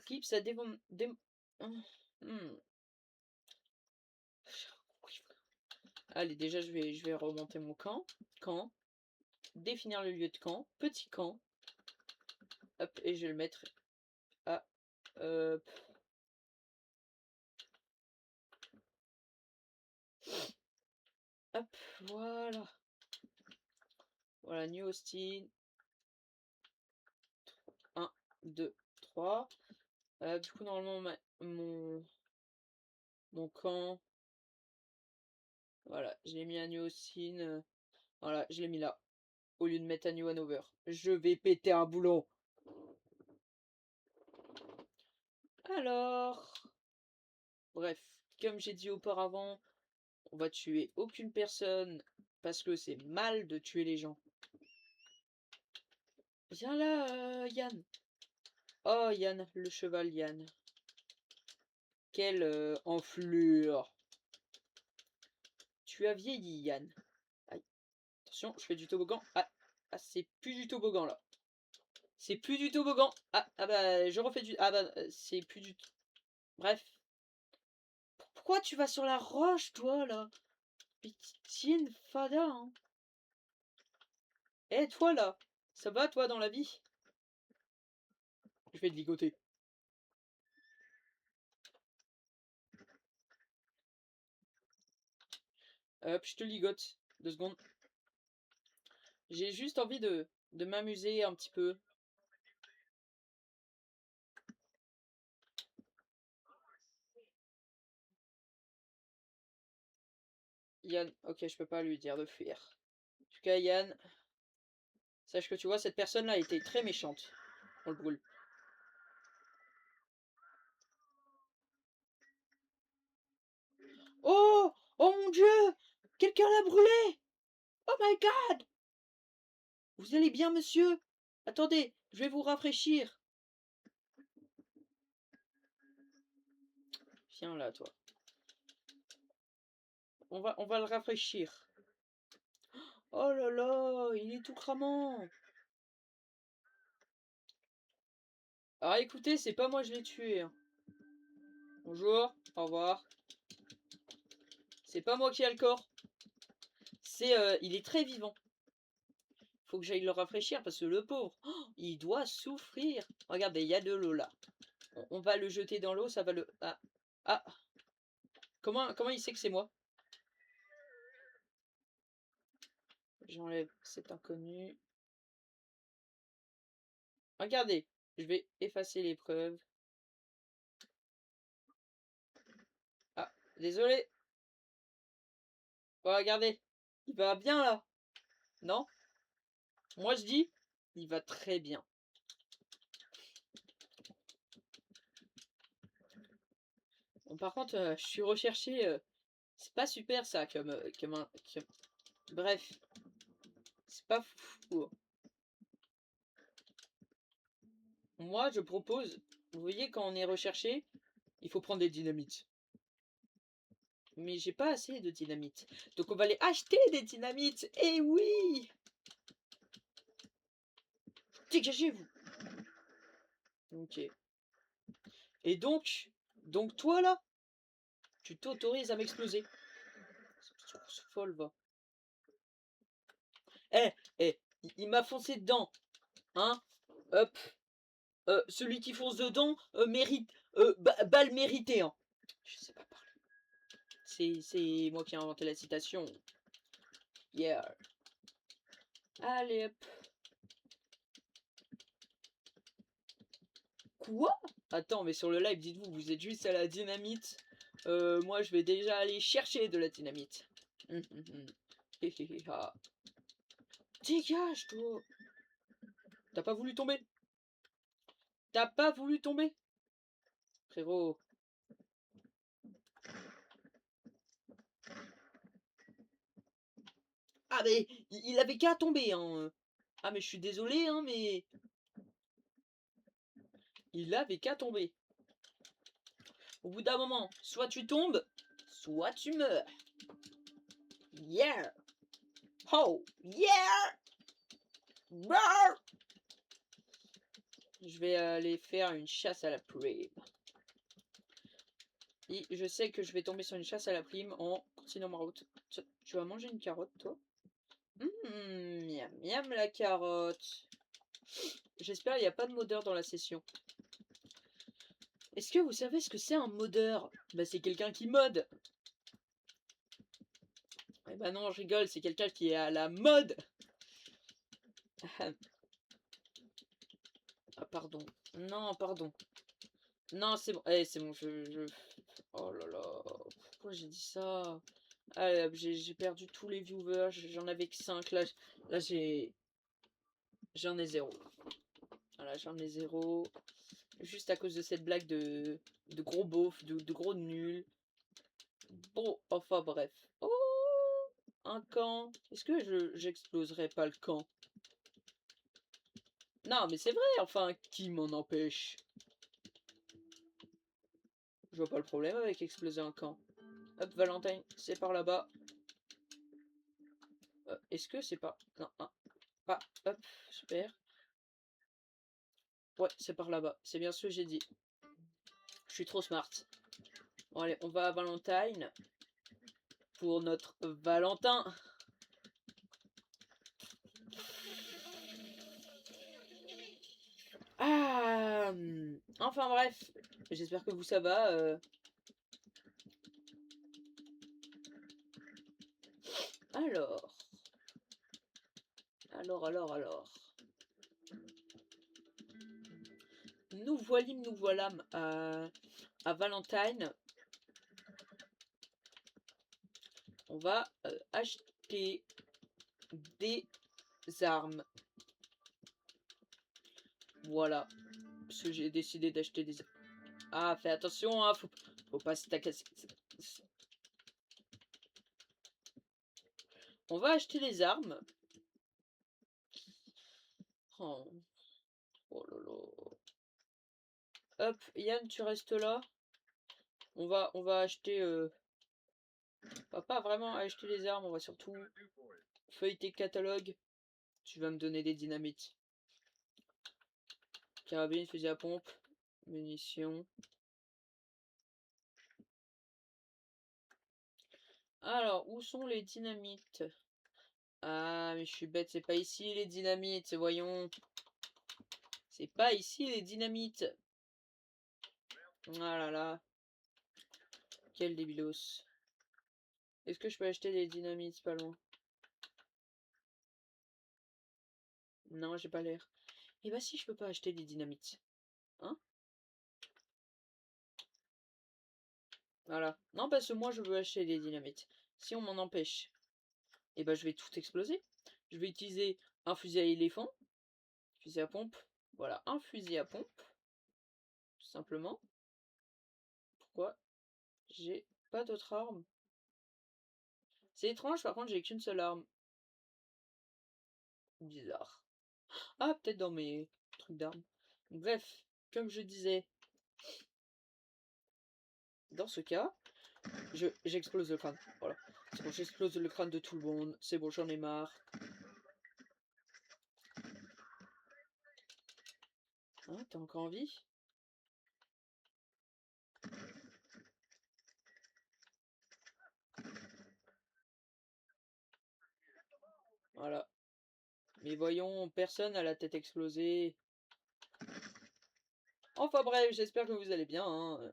Clip, ça dévon... Allez, déjà, je vais remonter mon camp. Camp. Définir le lieu de camp. Petit camp. Hop, et je vais le mettre à... hop, voilà. Voilà, New Austin. 1, 2, 3. Du coup, normalement, mon camp... Voilà, je l'ai mis à New Austin. Voilà, je l'ai mis là. Au lieu de mettre à New Hanover. Je vais péter un boulon. Alors... Bref, comme j'ai dit auparavant, on va tuer aucune personne parce que c'est mal de tuer les gens. Viens là, Yann. Oh, Yann, le cheval Yann. Quelle enflure. Tu as vieilli, Yann. Aïe. Attention, je fais du toboggan. Ah, c'est plus du toboggan, là. C'est plus du toboggan. Ah bah, je refais du... Ah bah, c'est plus du... Bref. Pourquoi tu vas sur la roche, toi, là? Pitié, fada, hein. Eh, toi, là. Ça va, toi, dans la vie? Je vais te ligoter. Hop, je te ligote. 2 secondes. J'ai juste envie de m'amuser un petit peu. Yann, ok, je peux pas lui dire de fuir. En tout cas, Yann, sache que tu vois, cette personne-là a été très méchante. On le brûle. Oh! Oh mon Dieu! Quelqu'un l'a brûlé! Oh my god! Vous allez bien, monsieur? Attendez, je vais vous rafraîchir. Viens là, toi. On va le rafraîchir. Oh là là, il est tout cramant. Ah écoutez, c'est pas moi je l'ai tué, hein. Bonjour, au revoir. C'est pas moi qui ai le corps. C'est, il est très vivant. Faut que j'aille le rafraîchir parce que le pauvre, oh, il doit souffrir. Regardez, il y a de l'eau là. On va le jeter dans l'eau, ça va le... Ah, ah. Comment il sait que c'est moi? J'enlève cet inconnu. Regardez, je vais effacer les preuves. Ah, désolé. Oh, regardez, il va bien là. Non? Moi je dis, il va très bien. Bon, par contre, je suis recherché. C'est pas super ça Bref, c'est pas fou. Moi je propose, vous voyez quand on est recherché, il faut prendre des dynamites. Mais j'ai pas assez de dynamite. Donc on va aller acheter des dynamites. Eh oui! Dégagez-vous! Ok. Et donc toi là, tu t'autorises à m'exploser. C'est folle, va. Il m'a foncé dedans. Hein? Hop. Celui qui fonce dedans mérite. Balle méritée, hein. Je sais pas parler. C'est moi qui ai inventé la citation. Yeah. Allez hop. Quoi? Attends, mais sur le live, dites-vous, vous êtes juste à la dynamite. Moi, je vais déjà aller chercher de la dynamite. Dégage, toi! T'as pas voulu tomber? T'as pas voulu tomber? Frérot. Ah, mais il avait qu'à tomber, hein. Ah, mais je suis désolé, hein, mais... Il avait qu'à tomber. Au bout d'un moment, soit tu tombes, soit tu meurs. Yeah! Oh! Yeah! Brrr! Je vais aller faire une chasse à la prime. Et je sais que je vais tomber sur une chasse à la prime en continuant ma route. Tu vas manger une carotte, toi? Miam miam la carotte. J'espère qu'il n'y a pas de modeur dans la session. Est-ce que vous savez ce que c'est un modeur? Bah c'est quelqu'un qui mode. Eh bah non, je rigole, c'est quelqu'un qui est à la mode. Ah pardon. Non, pardon. Non, c'est bon. Eh, c'est bon, Oh là là. Pourquoi j'ai dit ça? Allez, j'ai perdu tous les viewers. J'en avais que 5. Là j'en ai 0. Voilà, j'en ai 0. Juste à cause de cette blague de gros beauf, de gros nul. Bon, enfin bref. Oh, un camp. Est-ce que j'exploserai pas le camp? Non, mais c'est vrai, enfin, qui m'en empêche? Je vois pas le problème avec exploser un camp. Hop, Valentine, c'est par là-bas. Est-ce que c'est pas... Non, pas... Hop, super. Ouais, c'est par là-bas. C'est bien ce que j'ai dit. Je suis trop smart. Bon, allez, on va à Valentine. Pour notre Valentin. Ah, enfin bref. J'espère que vous ça va. Alors. Nous voilâmes à Valentine. On va acheter des armes. Voilà. Parce que j'ai décidé d'acheter des... Ah, fais attention, hein, faut pas se tacasser. On va acheter des armes. Oh, oh là là. Hop, Yann, tu restes là. On va acheter... On va pas vraiment acheter les armes, on va surtout feuilleter le catalogue. Tu vas me donner des dynamites. Carabine, fusil à pompe, munitions. Alors, où sont les dynamites? Ah, mais je suis bête, c'est pas ici les dynamites, voyons. C'est pas ici les dynamites. Ah là là. Quel débilos. Est-ce que je peux acheter des dynamites pas loin? Non, j'ai pas l'air. Eh bah si, je peux pas acheter des dynamites. Hein? Voilà. Non, parce que moi, je veux acheter des dynamites. Si on m'en empêche, eh bah je vais tout exploser. Je vais utiliser un fusil à éléphant. Fusil à pompe. Voilà, un fusil à pompe. Tout simplement. Pourquoi j'ai pas d'autre arme? C'est étrange, par contre, j'ai qu'une seule arme. Bizarre. Ah, peut-être dans mes trucs d'armes. Bref, comme je disais, dans ce cas, j'explose le crâne. Voilà. C'est bon, j'explose le crâne de tout le monde. C'est bon, j'en ai marre. Hein, t'as encore envie? Voilà. Mais voyons, personne a la tête explosée. Enfin bref, j'espère que vous allez bien. Hein.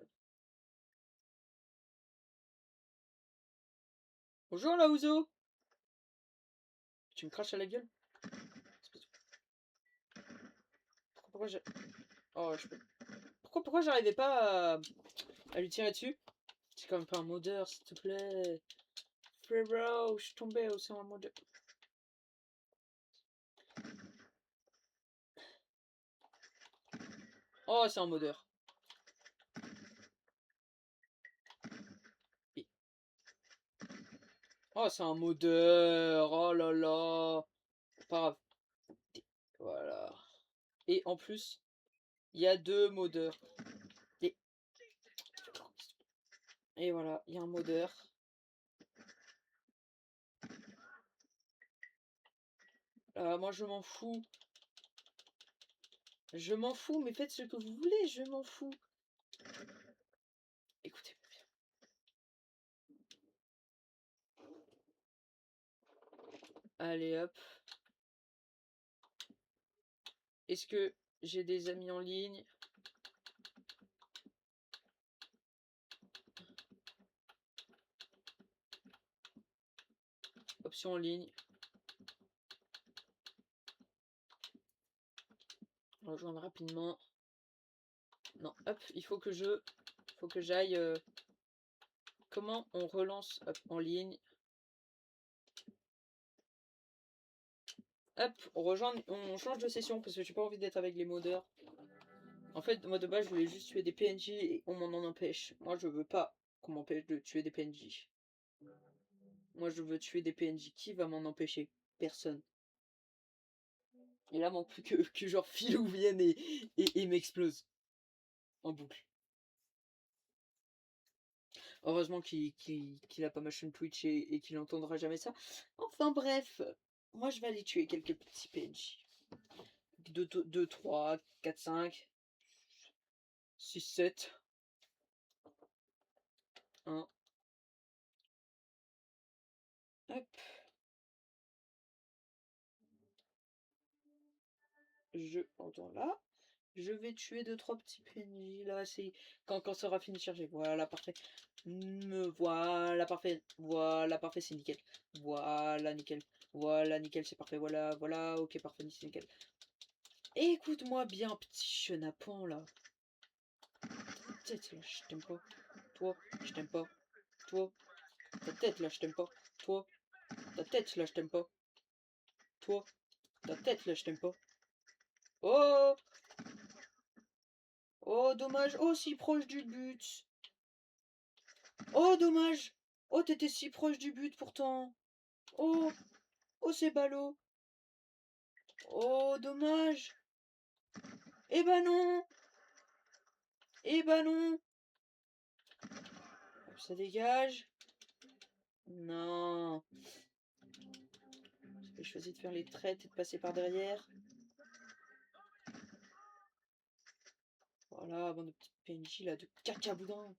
Bonjour Laouzo. Tu me craches à la gueule? Pourquoi j'ai... Oh, je peux... Pourquoi j'arrivais pas à lui tirer dessus? C'est quand même pas un modeur, s'il te plaît. Frérot, je suis tombé aussi en modeur. Oh, c'est un modeur. Oh, c'est un modeur. Oh là là. Pas grave. Voilà. Et en plus, il y a deux modeurs. Et, et voilà, il y a un modeur. Moi, je m'en fous. Je m'en fous, mais faites ce que vous voulez, je m'en fous. Écoutez-moi bien. Allez, hop. Est-ce que j'ai des amis en ligne? Option en ligne. Rejoindre rapidement. Non, hop, il faut que j'aille. Comment on relance en ligne? Hop, on change de session parce que j'ai pas envie d'être avec les modeurs. En fait, moi de base, je voulais juste tuer des PNJ et on m'en empêche. Moi, je veux pas qu'on m'empêche de tuer des PNJ. Moi, je veux tuer des PNJ. Qui va m'en empêcher? Personne. Et là, manque plus que genre Philou vienne et m'explose. En boucle. Heureusement qu'il a pas ma chaîne Twitch et qu'il entendra jamais ça. Enfin bref, moi je vais aller tuer quelques petits PNJ. 2, 3, 4, 5, 6, 7. 1. Hop. Je entends là. Je vais tuer 2, 3 petits PNJ. Là, c'est quand ça aura fini de charger. Voilà, parfait. Voilà, parfait. Voilà, parfait, c'est nickel. Voilà, nickel. Voilà, nickel, c'est parfait. Voilà, voilà, ok, parfait, c'est nickel. Écoute-moi bien, petit chenapan, là. Ta tête, là, je t'aime pas. Toi, je t'aime pas. Toi, ta tête, là, je t'aime pas. Toi, ta tête, là, je t'aime pas. Toi, ta tête, là, je t'aime pas. Oh! Oh, dommage. Oh, si proche du but. Oh, dommage. Oh, t'étais si proche du but, pourtant. Oh, oh, c'est ballot. Oh, dommage. Eh ben non. Eh ben non. Ça dégage. Non. J'ai choisi de faire les traites et de passer par derrière. Voilà, bande de petites PNJ là, de cacaboudin.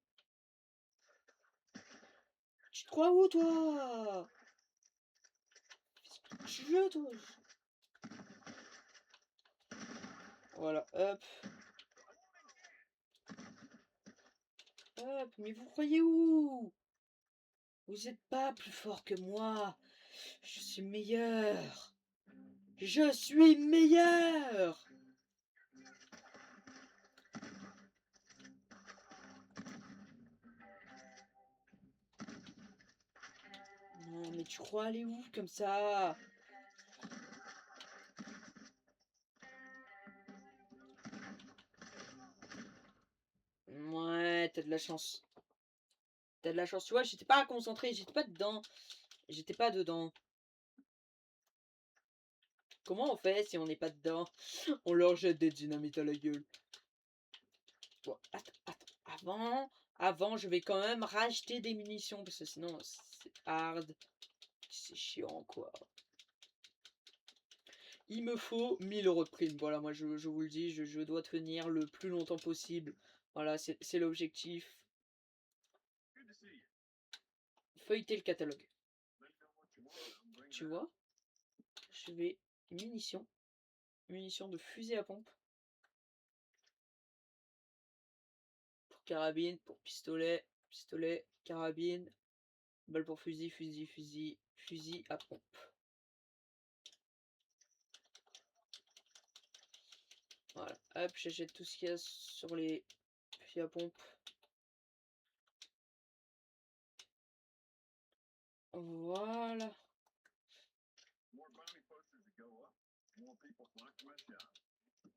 crois où, toi? Tu veux, toi? Voilà, hop. Hop, mais vous croyez où? Vous êtes pas plus fort que moi. Je suis meilleur. Je suis meilleur. Non, mais tu crois aller où comme ça? Ouais, t'as de la chance. T'as de la chance, tu vois, j'étais pas concentré, j'étais pas dedans. J'étais pas dedans. Comment on fait si on n'est pas dedans? On leur jette des dynamites à la gueule. Bon, attends. Avant, je vais quand même racheter des munitions, parce que sinon, c'est hard. C'est chiant, quoi. Il me faut 1000 € de prime. Voilà, moi, je vous le dis, je dois tenir le plus longtemps possible. Voilà, c'est l'objectif. Feuilleter le catalogue. Tu vois? Je vais... Munitions. Munitions de fusil à pompe. Pour carabine, pour pistolet. Pistolet, carabine. Balle pour fusil, fusil à pompe. Voilà, hop, j'achète tout ce qu'il y a sur les fusils à pompe. Voilà.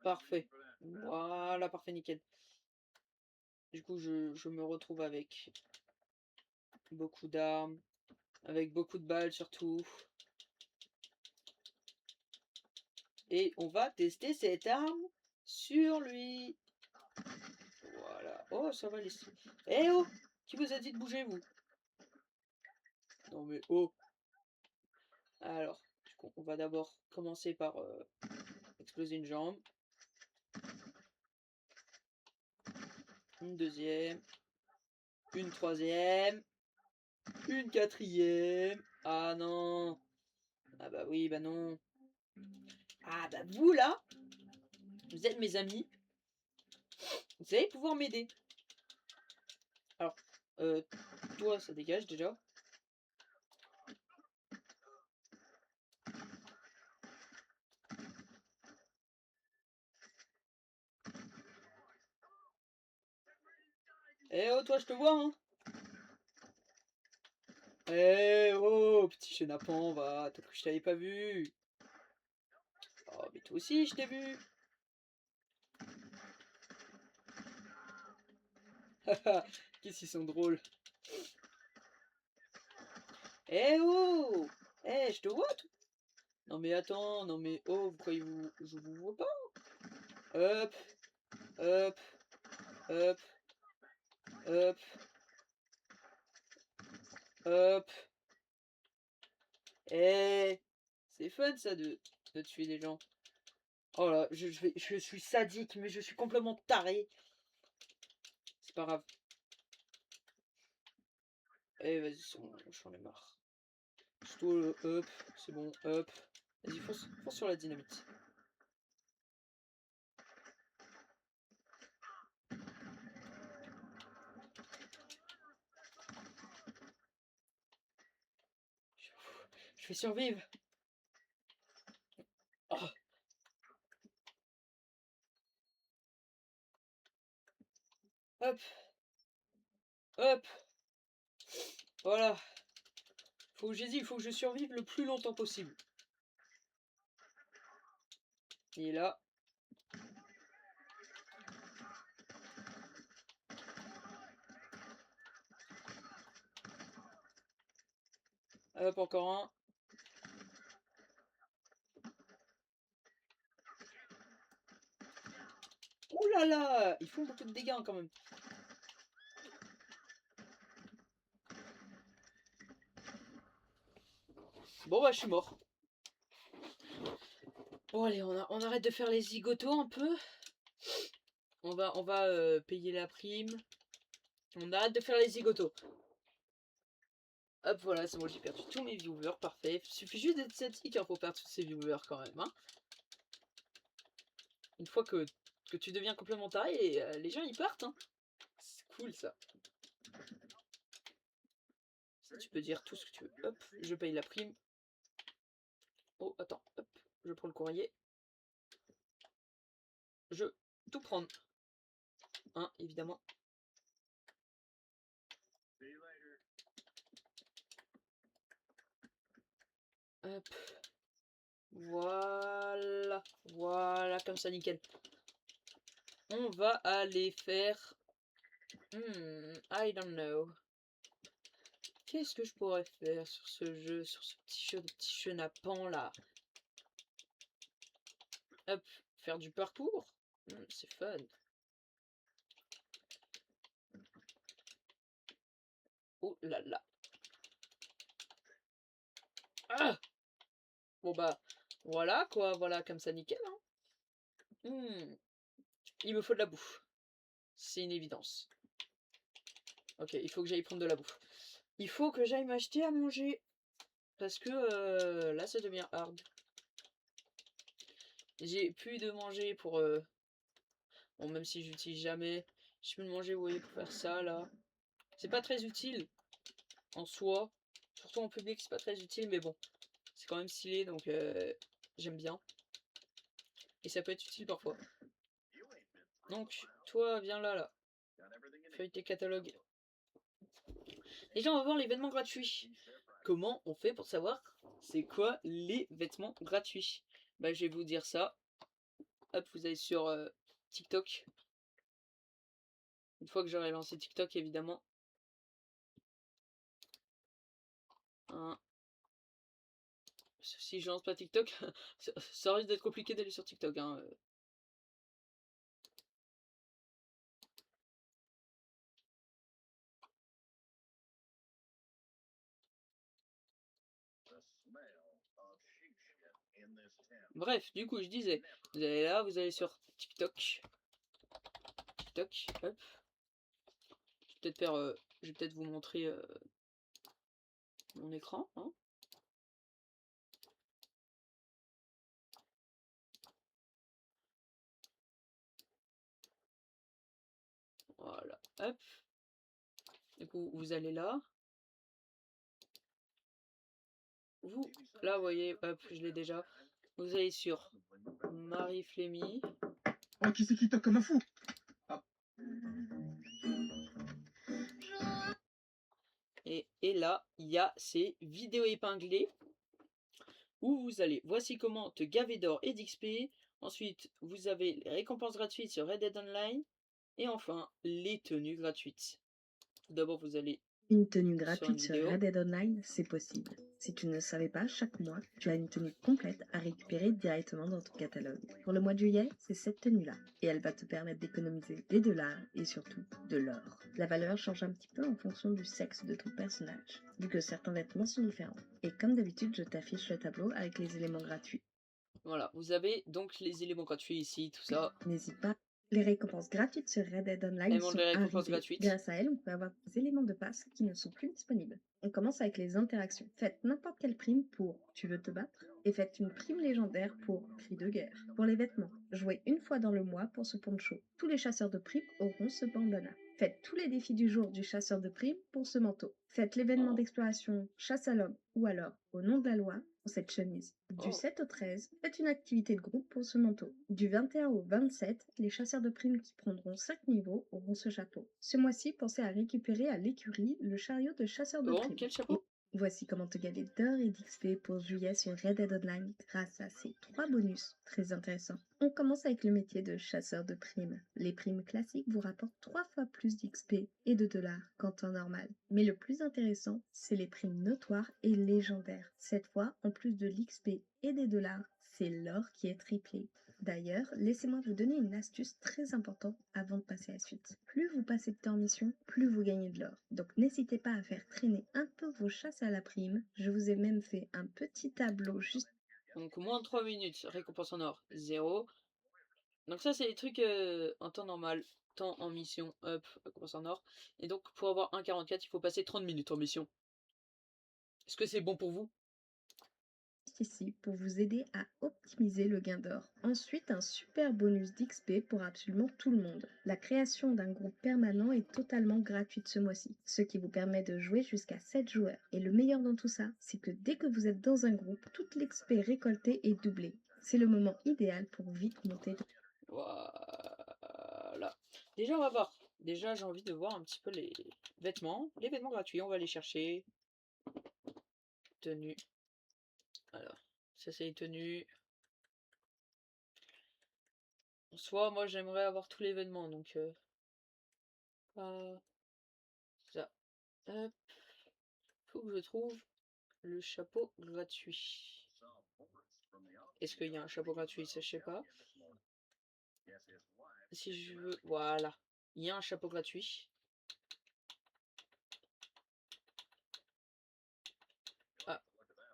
Parfait. Voilà, parfait, nickel. Du coup, je me retrouve avec beaucoup d'armes, avec beaucoup de balles surtout. Et on va tester cette arme sur lui. Voilà. Oh, ça va laisser. Eh oh! Qui vous a dit de bouger, vous? Non mais oh! Alors, du coup, on va d'abord commencer par exploser une jambe. Une deuxième. Une troisième. Une quatrième. Ah non! Ah bah oui, bah non. Ah bah vous là, vous êtes mes amis. Vous allez pouvoir m'aider. Alors, toi, ça dégage déjà. Eh oh, toi, je te vois, hein. Eh oh, petit chenapan, va, t'as cru que je t'avais pas vu. Oh, mais toi aussi, je t'ai vu. Qu'est-ce qu'ils sont drôles. Eh oh! Eh, je te vois, toi. Non mais attends, non mais oh, vous croyez je vous vois pas? Hop, hop, hop, hop, hop. Eh, c'est fun ça de tuer des gens. Oh là, je suis sadique, mais je suis complètement taré. C'est pas grave. Eh, vas-y, j'en ai marre. Toi, hop, c'est bon, hop. Vas-y, fonce sur la dynamite. Je vais survivre. Oh. Hop. Hop. Voilà. J'ai dit, il faut que je survive le plus longtemps possible. Il est là. Hop, encore un. Ouh là là, ils font beaucoup de dégâts quand même. Bon bah je suis mort. Bon allez, on arrête de faire les zigotos un peu. On va payer la prime. On arrête de faire les zigotos. Hop, voilà, c'est bon, j'ai perdu tous mes viewers, parfait. Il suffit juste d'être statique pour perdre tous ces viewers quand même. Hein. Une fois que tu deviens complètement taré, et, les gens ils partent. Hein. C'est cool ça. Ça. Tu peux dire tout ce que tu veux. Hop, je paye la prime. Oh, attends, hop, je prends le courrier. Je tout prendre. Hein, évidemment. Hop. Voilà. Voilà, comme ça, nickel. On va aller faire... I don't know. Qu'est-ce que je pourrais faire sur ce jeu, sur ce petit chenapan là? Hop, faire du parcours. C'est fun. Oh là là. Ah! Bon bah, voilà quoi, voilà, comme ça, nickel. Hein. Il me faut de la bouffe. C'est une évidence. Ok, il faut que j'aille prendre de la bouffe. Il faut que j'aille m'acheter à manger. Parce que là, ça devient hard. J'ai plus de manger pour... Bon, même si j'utilise jamais. Je peux le manger, vous voyez, pour faire ça, là. C'est pas très utile, en soi. Surtout en public, c'est pas très utile, mais bon. C'est quand même stylé, donc j'aime bien. Et ça peut être utile parfois. Donc, toi, viens là, là. Feuille tes catalogues. Déjà, on va voir l'événement gratuit. Comment on fait pour savoir c'est quoi les vêtements gratuits? Bah, je vais vous dire ça. Hop, vous allez sur TikTok. Une fois que j'aurai lancé TikTok, évidemment. Hein. Si je lance pas TikTok, ça risque d'être compliqué d'aller sur TikTok. Hein. Bref, du coup, je disais, vous allez là, vous allez sur TikTok. TikTok, hop. Je vais peut-être vous montrer mon écran. Hein. Voilà, hop. Du coup, vous allez là. Vous, là, vous voyez, hop, je l'ai déjà. Vous allez sur Marie Flémy. Oh, qui c'est qui toque comme un fou? Et là, il y a ces vidéos épinglées où vous allez, voici comment te gaver d'or et d'XP. Ensuite, vous avez les récompenses gratuites sur Red Dead Online. Et enfin, les tenues gratuites. Tout d'abord, vous allez Une tenue sur gratuite une sur vidéo. Red Dead Online, c'est possible. Si tu ne le savais pas, chaque mois, tu as une tenue complète à récupérer directement dans ton catalogue. Pour le mois de juillet, c'est cette tenue-là. Et elle va te permettre d'économiser des dollars et surtout de l'or. La valeur change un petit peu en fonction du sexe de ton personnage, vu que certains vêtements sont différents. Et comme d'habitude, je t'affiche le tableau avec les éléments gratuits. Voilà, vous avez donc les éléments gratuits ici, tout ça. N'hésite pas. Les récompenses gratuites sur Red Dead Online Éléments de sont les récompenses arrivées. gratuites. Grâce à elles, on peut avoir des éléments de passe qui ne sont plus disponibles. On commence avec les interactions. Faites n'importe quelle prime pour Tu veux te battre et faites une prime légendaire pour Cri de guerre. Pour les vêtements, jouez une fois dans le mois pour ce poncho. Tous les chasseurs de primes auront ce bandana. Faites tous les défis du jour du chasseur de primes pour ce manteau. Faites l'événement d'exploration Chasse à l'homme ou alors Au nom de la loi pour cette chemise. Du 7 au 13, faites une activité de groupe pour ce manteau. Du 21 au 27, les chasseurs de primes qui prendront 5 niveaux auront ce chapeau. Ce mois-ci, pensez à récupérer à l'écurie le chariot de chasseurs de Bon, primes. quel chapeau? Voici comment te gaver d'or et d'XP pour juillet sur Red Dead Online grâce à ces 3 bonus très intéressants. On commence avec le métier de chasseur de primes. Les primes classiques vous rapportent 3 fois plus d'XP et de dollars qu'en temps normal. Mais le plus intéressant, c'est les primes notoires et légendaires. Cette fois, en plus de l'XP et des dollars, c'est l'or qui est triplé. D'ailleurs, laissez-moi vous donner une astuce très importante avant de passer à la suite. Plus vous passez de temps en mission, plus vous gagnez de l'or. Donc n'hésitez pas à faire traîner un peu vos chasses à la prime. Je vous ai même fait un petit tableau juste... Donc moins de 3 minutes, récompense en or, 0. Donc ça c'est les trucs en temps normal, temps en mission, hop, récompense en or. Et donc pour avoir 1,44, il faut passer 30 minutes en mission. Est-ce que c'est bon pour vous? Ici pour vous aider à optimiser le gain d'or. Ensuite, un super bonus d'XP pour absolument tout le monde. La création d'un groupe permanent est totalement gratuite ce mois-ci, ce qui vous permet de jouer jusqu'à 7 joueurs. Et le meilleur dans tout ça, c'est que dès que vous êtes dans un groupe, toute l'XP récoltée est doublée. C'est le moment idéal pour vite monter. Voilà. Déjà, on va voir. Déjà, j'ai envie de voir un petit peu les vêtements. Les vêtements gratuits, on va les chercher. Tenue. Alors, ça c'est les tenues. Soit moi j'aimerais avoir tous les vêtements, donc ça. Hop. Faut que je trouve le chapeau gratuit. Est-ce qu'il y a un chapeau gratuit? Ça, je sais pas. Si je veux... Voilà. Il y a un chapeau gratuit. Ah,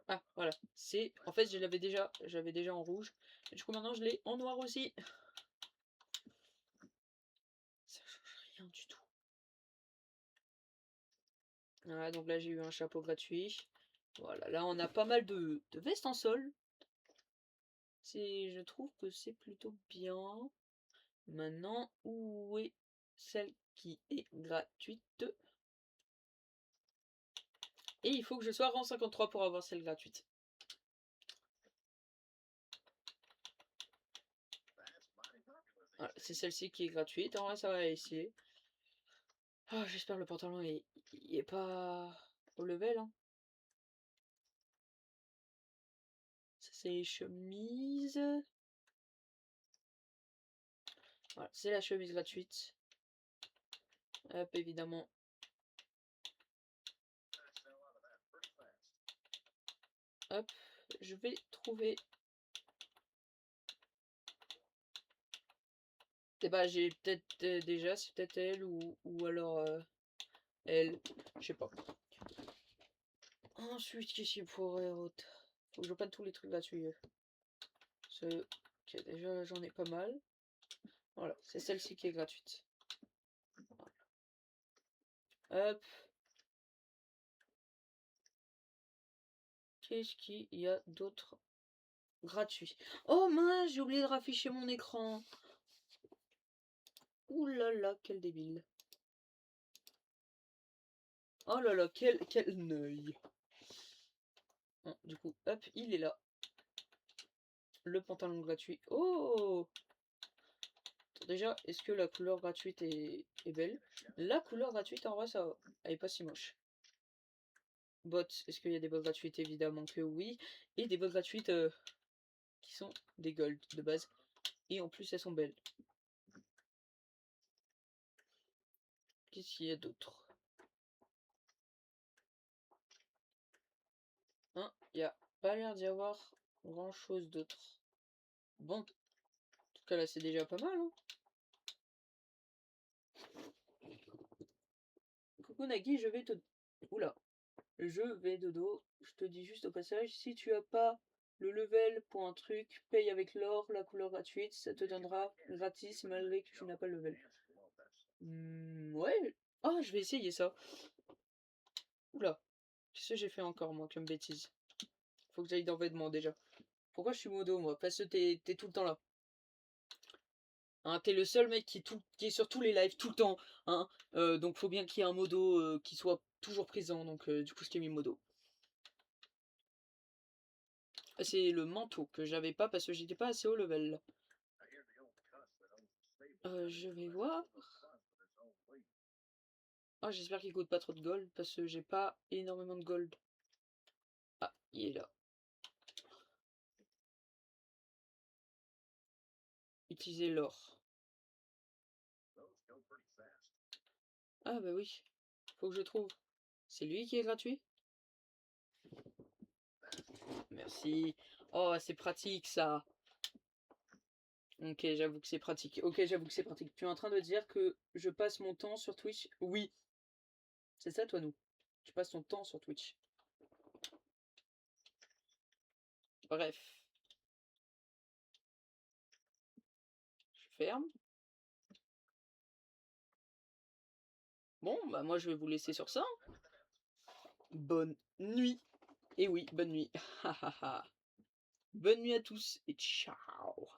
ah voilà. C'est... En fait, j'avais déjà en rouge. Et du coup, maintenant, je l'ai en noir aussi. Ça change rien du tout. Voilà, donc là, j'ai eu un chapeau gratuit. Voilà, là, on a pas mal de vestes en sol. Je trouve que c'est plutôt bien. Maintenant, où est celle qui est gratuite? Et il faut que je sois rang 53 pour avoir celle gratuite. Voilà, c'est celle-ci qui est gratuite. En vrai, ça va essayer. Ah, j'espère que le pantalon il est pas au level. Hein. Ça, c'est les chemises. Voilà, c'est la chemise gratuite. Hop, évidemment. Hop, je vais trouver. Et bah, j'ai peut-être déjà, c'est peut-être elle ou alors elle. Je sais pas. Ensuite, qu'est-ce qu'il me faudrait autre? Faut que je prenne tous les trucs gratuits. Ok, déjà, j'en ai pas mal. Voilà, c'est celle-ci qui est gratuite. Hop. Qu'est-ce qu'il y a d'autre gratuit? Oh mince, j'ai oublié de rafficher mon écran. Ouh là là, quel débile. Oh là là, quel œil. Bon, du coup, hop, il est là. Le pantalon gratuit. Oh! Déjà, est-ce que la couleur gratuite est belle? La couleur gratuite, en vrai, ça va. Elle est pas si moche. Bots, est-ce qu'il y a des bots gratuites? Évidemment que oui. Et des bots gratuites qui sont des gold de base. Et en plus, elles sont belles. Qu'est-ce qu'il y a d'autre? Hein? Il n'y a pas l'air d'y avoir grand chose d'autre. Bon, en tout cas là c'est déjà pas mal. Hein. Coucou Nagui, je vais te... Oula. Je vais dodo. Je te dis juste au passage, si tu as pas le level pour un truc, paye avec l'or, la couleur gratuite, ça te donnera gratis malgré que tu n'as pas le level. Ouais. Ah, je vais essayer ça. Oula. Qu'est-ce que j'ai fait encore moi comme bêtise? Faut que j'aille dans vêtements déjà. Pourquoi je suis modo moi? Parce que t'es tout le temps là. Hein, t'es le seul mec qui est sur tous les lives tout le temps. Hein, donc faut bien qu'il y ait un modo qui soit toujours présent. Donc du coup je t'ai mis modo. C'est le manteau que j'avais pas parce que j'étais pas assez haut level. Je vais voir. Ah, j'espère qu'il coûte pas trop de gold parce que j'ai pas énormément de gold. Ah, il est là. Utiliser l'or. Ah bah oui. Faut que je trouve. C'est lui qui est gratuit? Merci. Oh, c'est pratique ça. Ok, j'avoue que c'est pratique. Ok, j'avoue que c'est pratique. Tu es en train de dire que je passe mon temps sur Twitch? Oui. C'est ça, toi, nous. Tu passes ton temps sur Twitch. Bref. Je ferme. Bon, bah moi, je vais vous laisser sur ça. Bonne nuit. Et oui, bonne nuit. Bonne nuit à tous et ciao.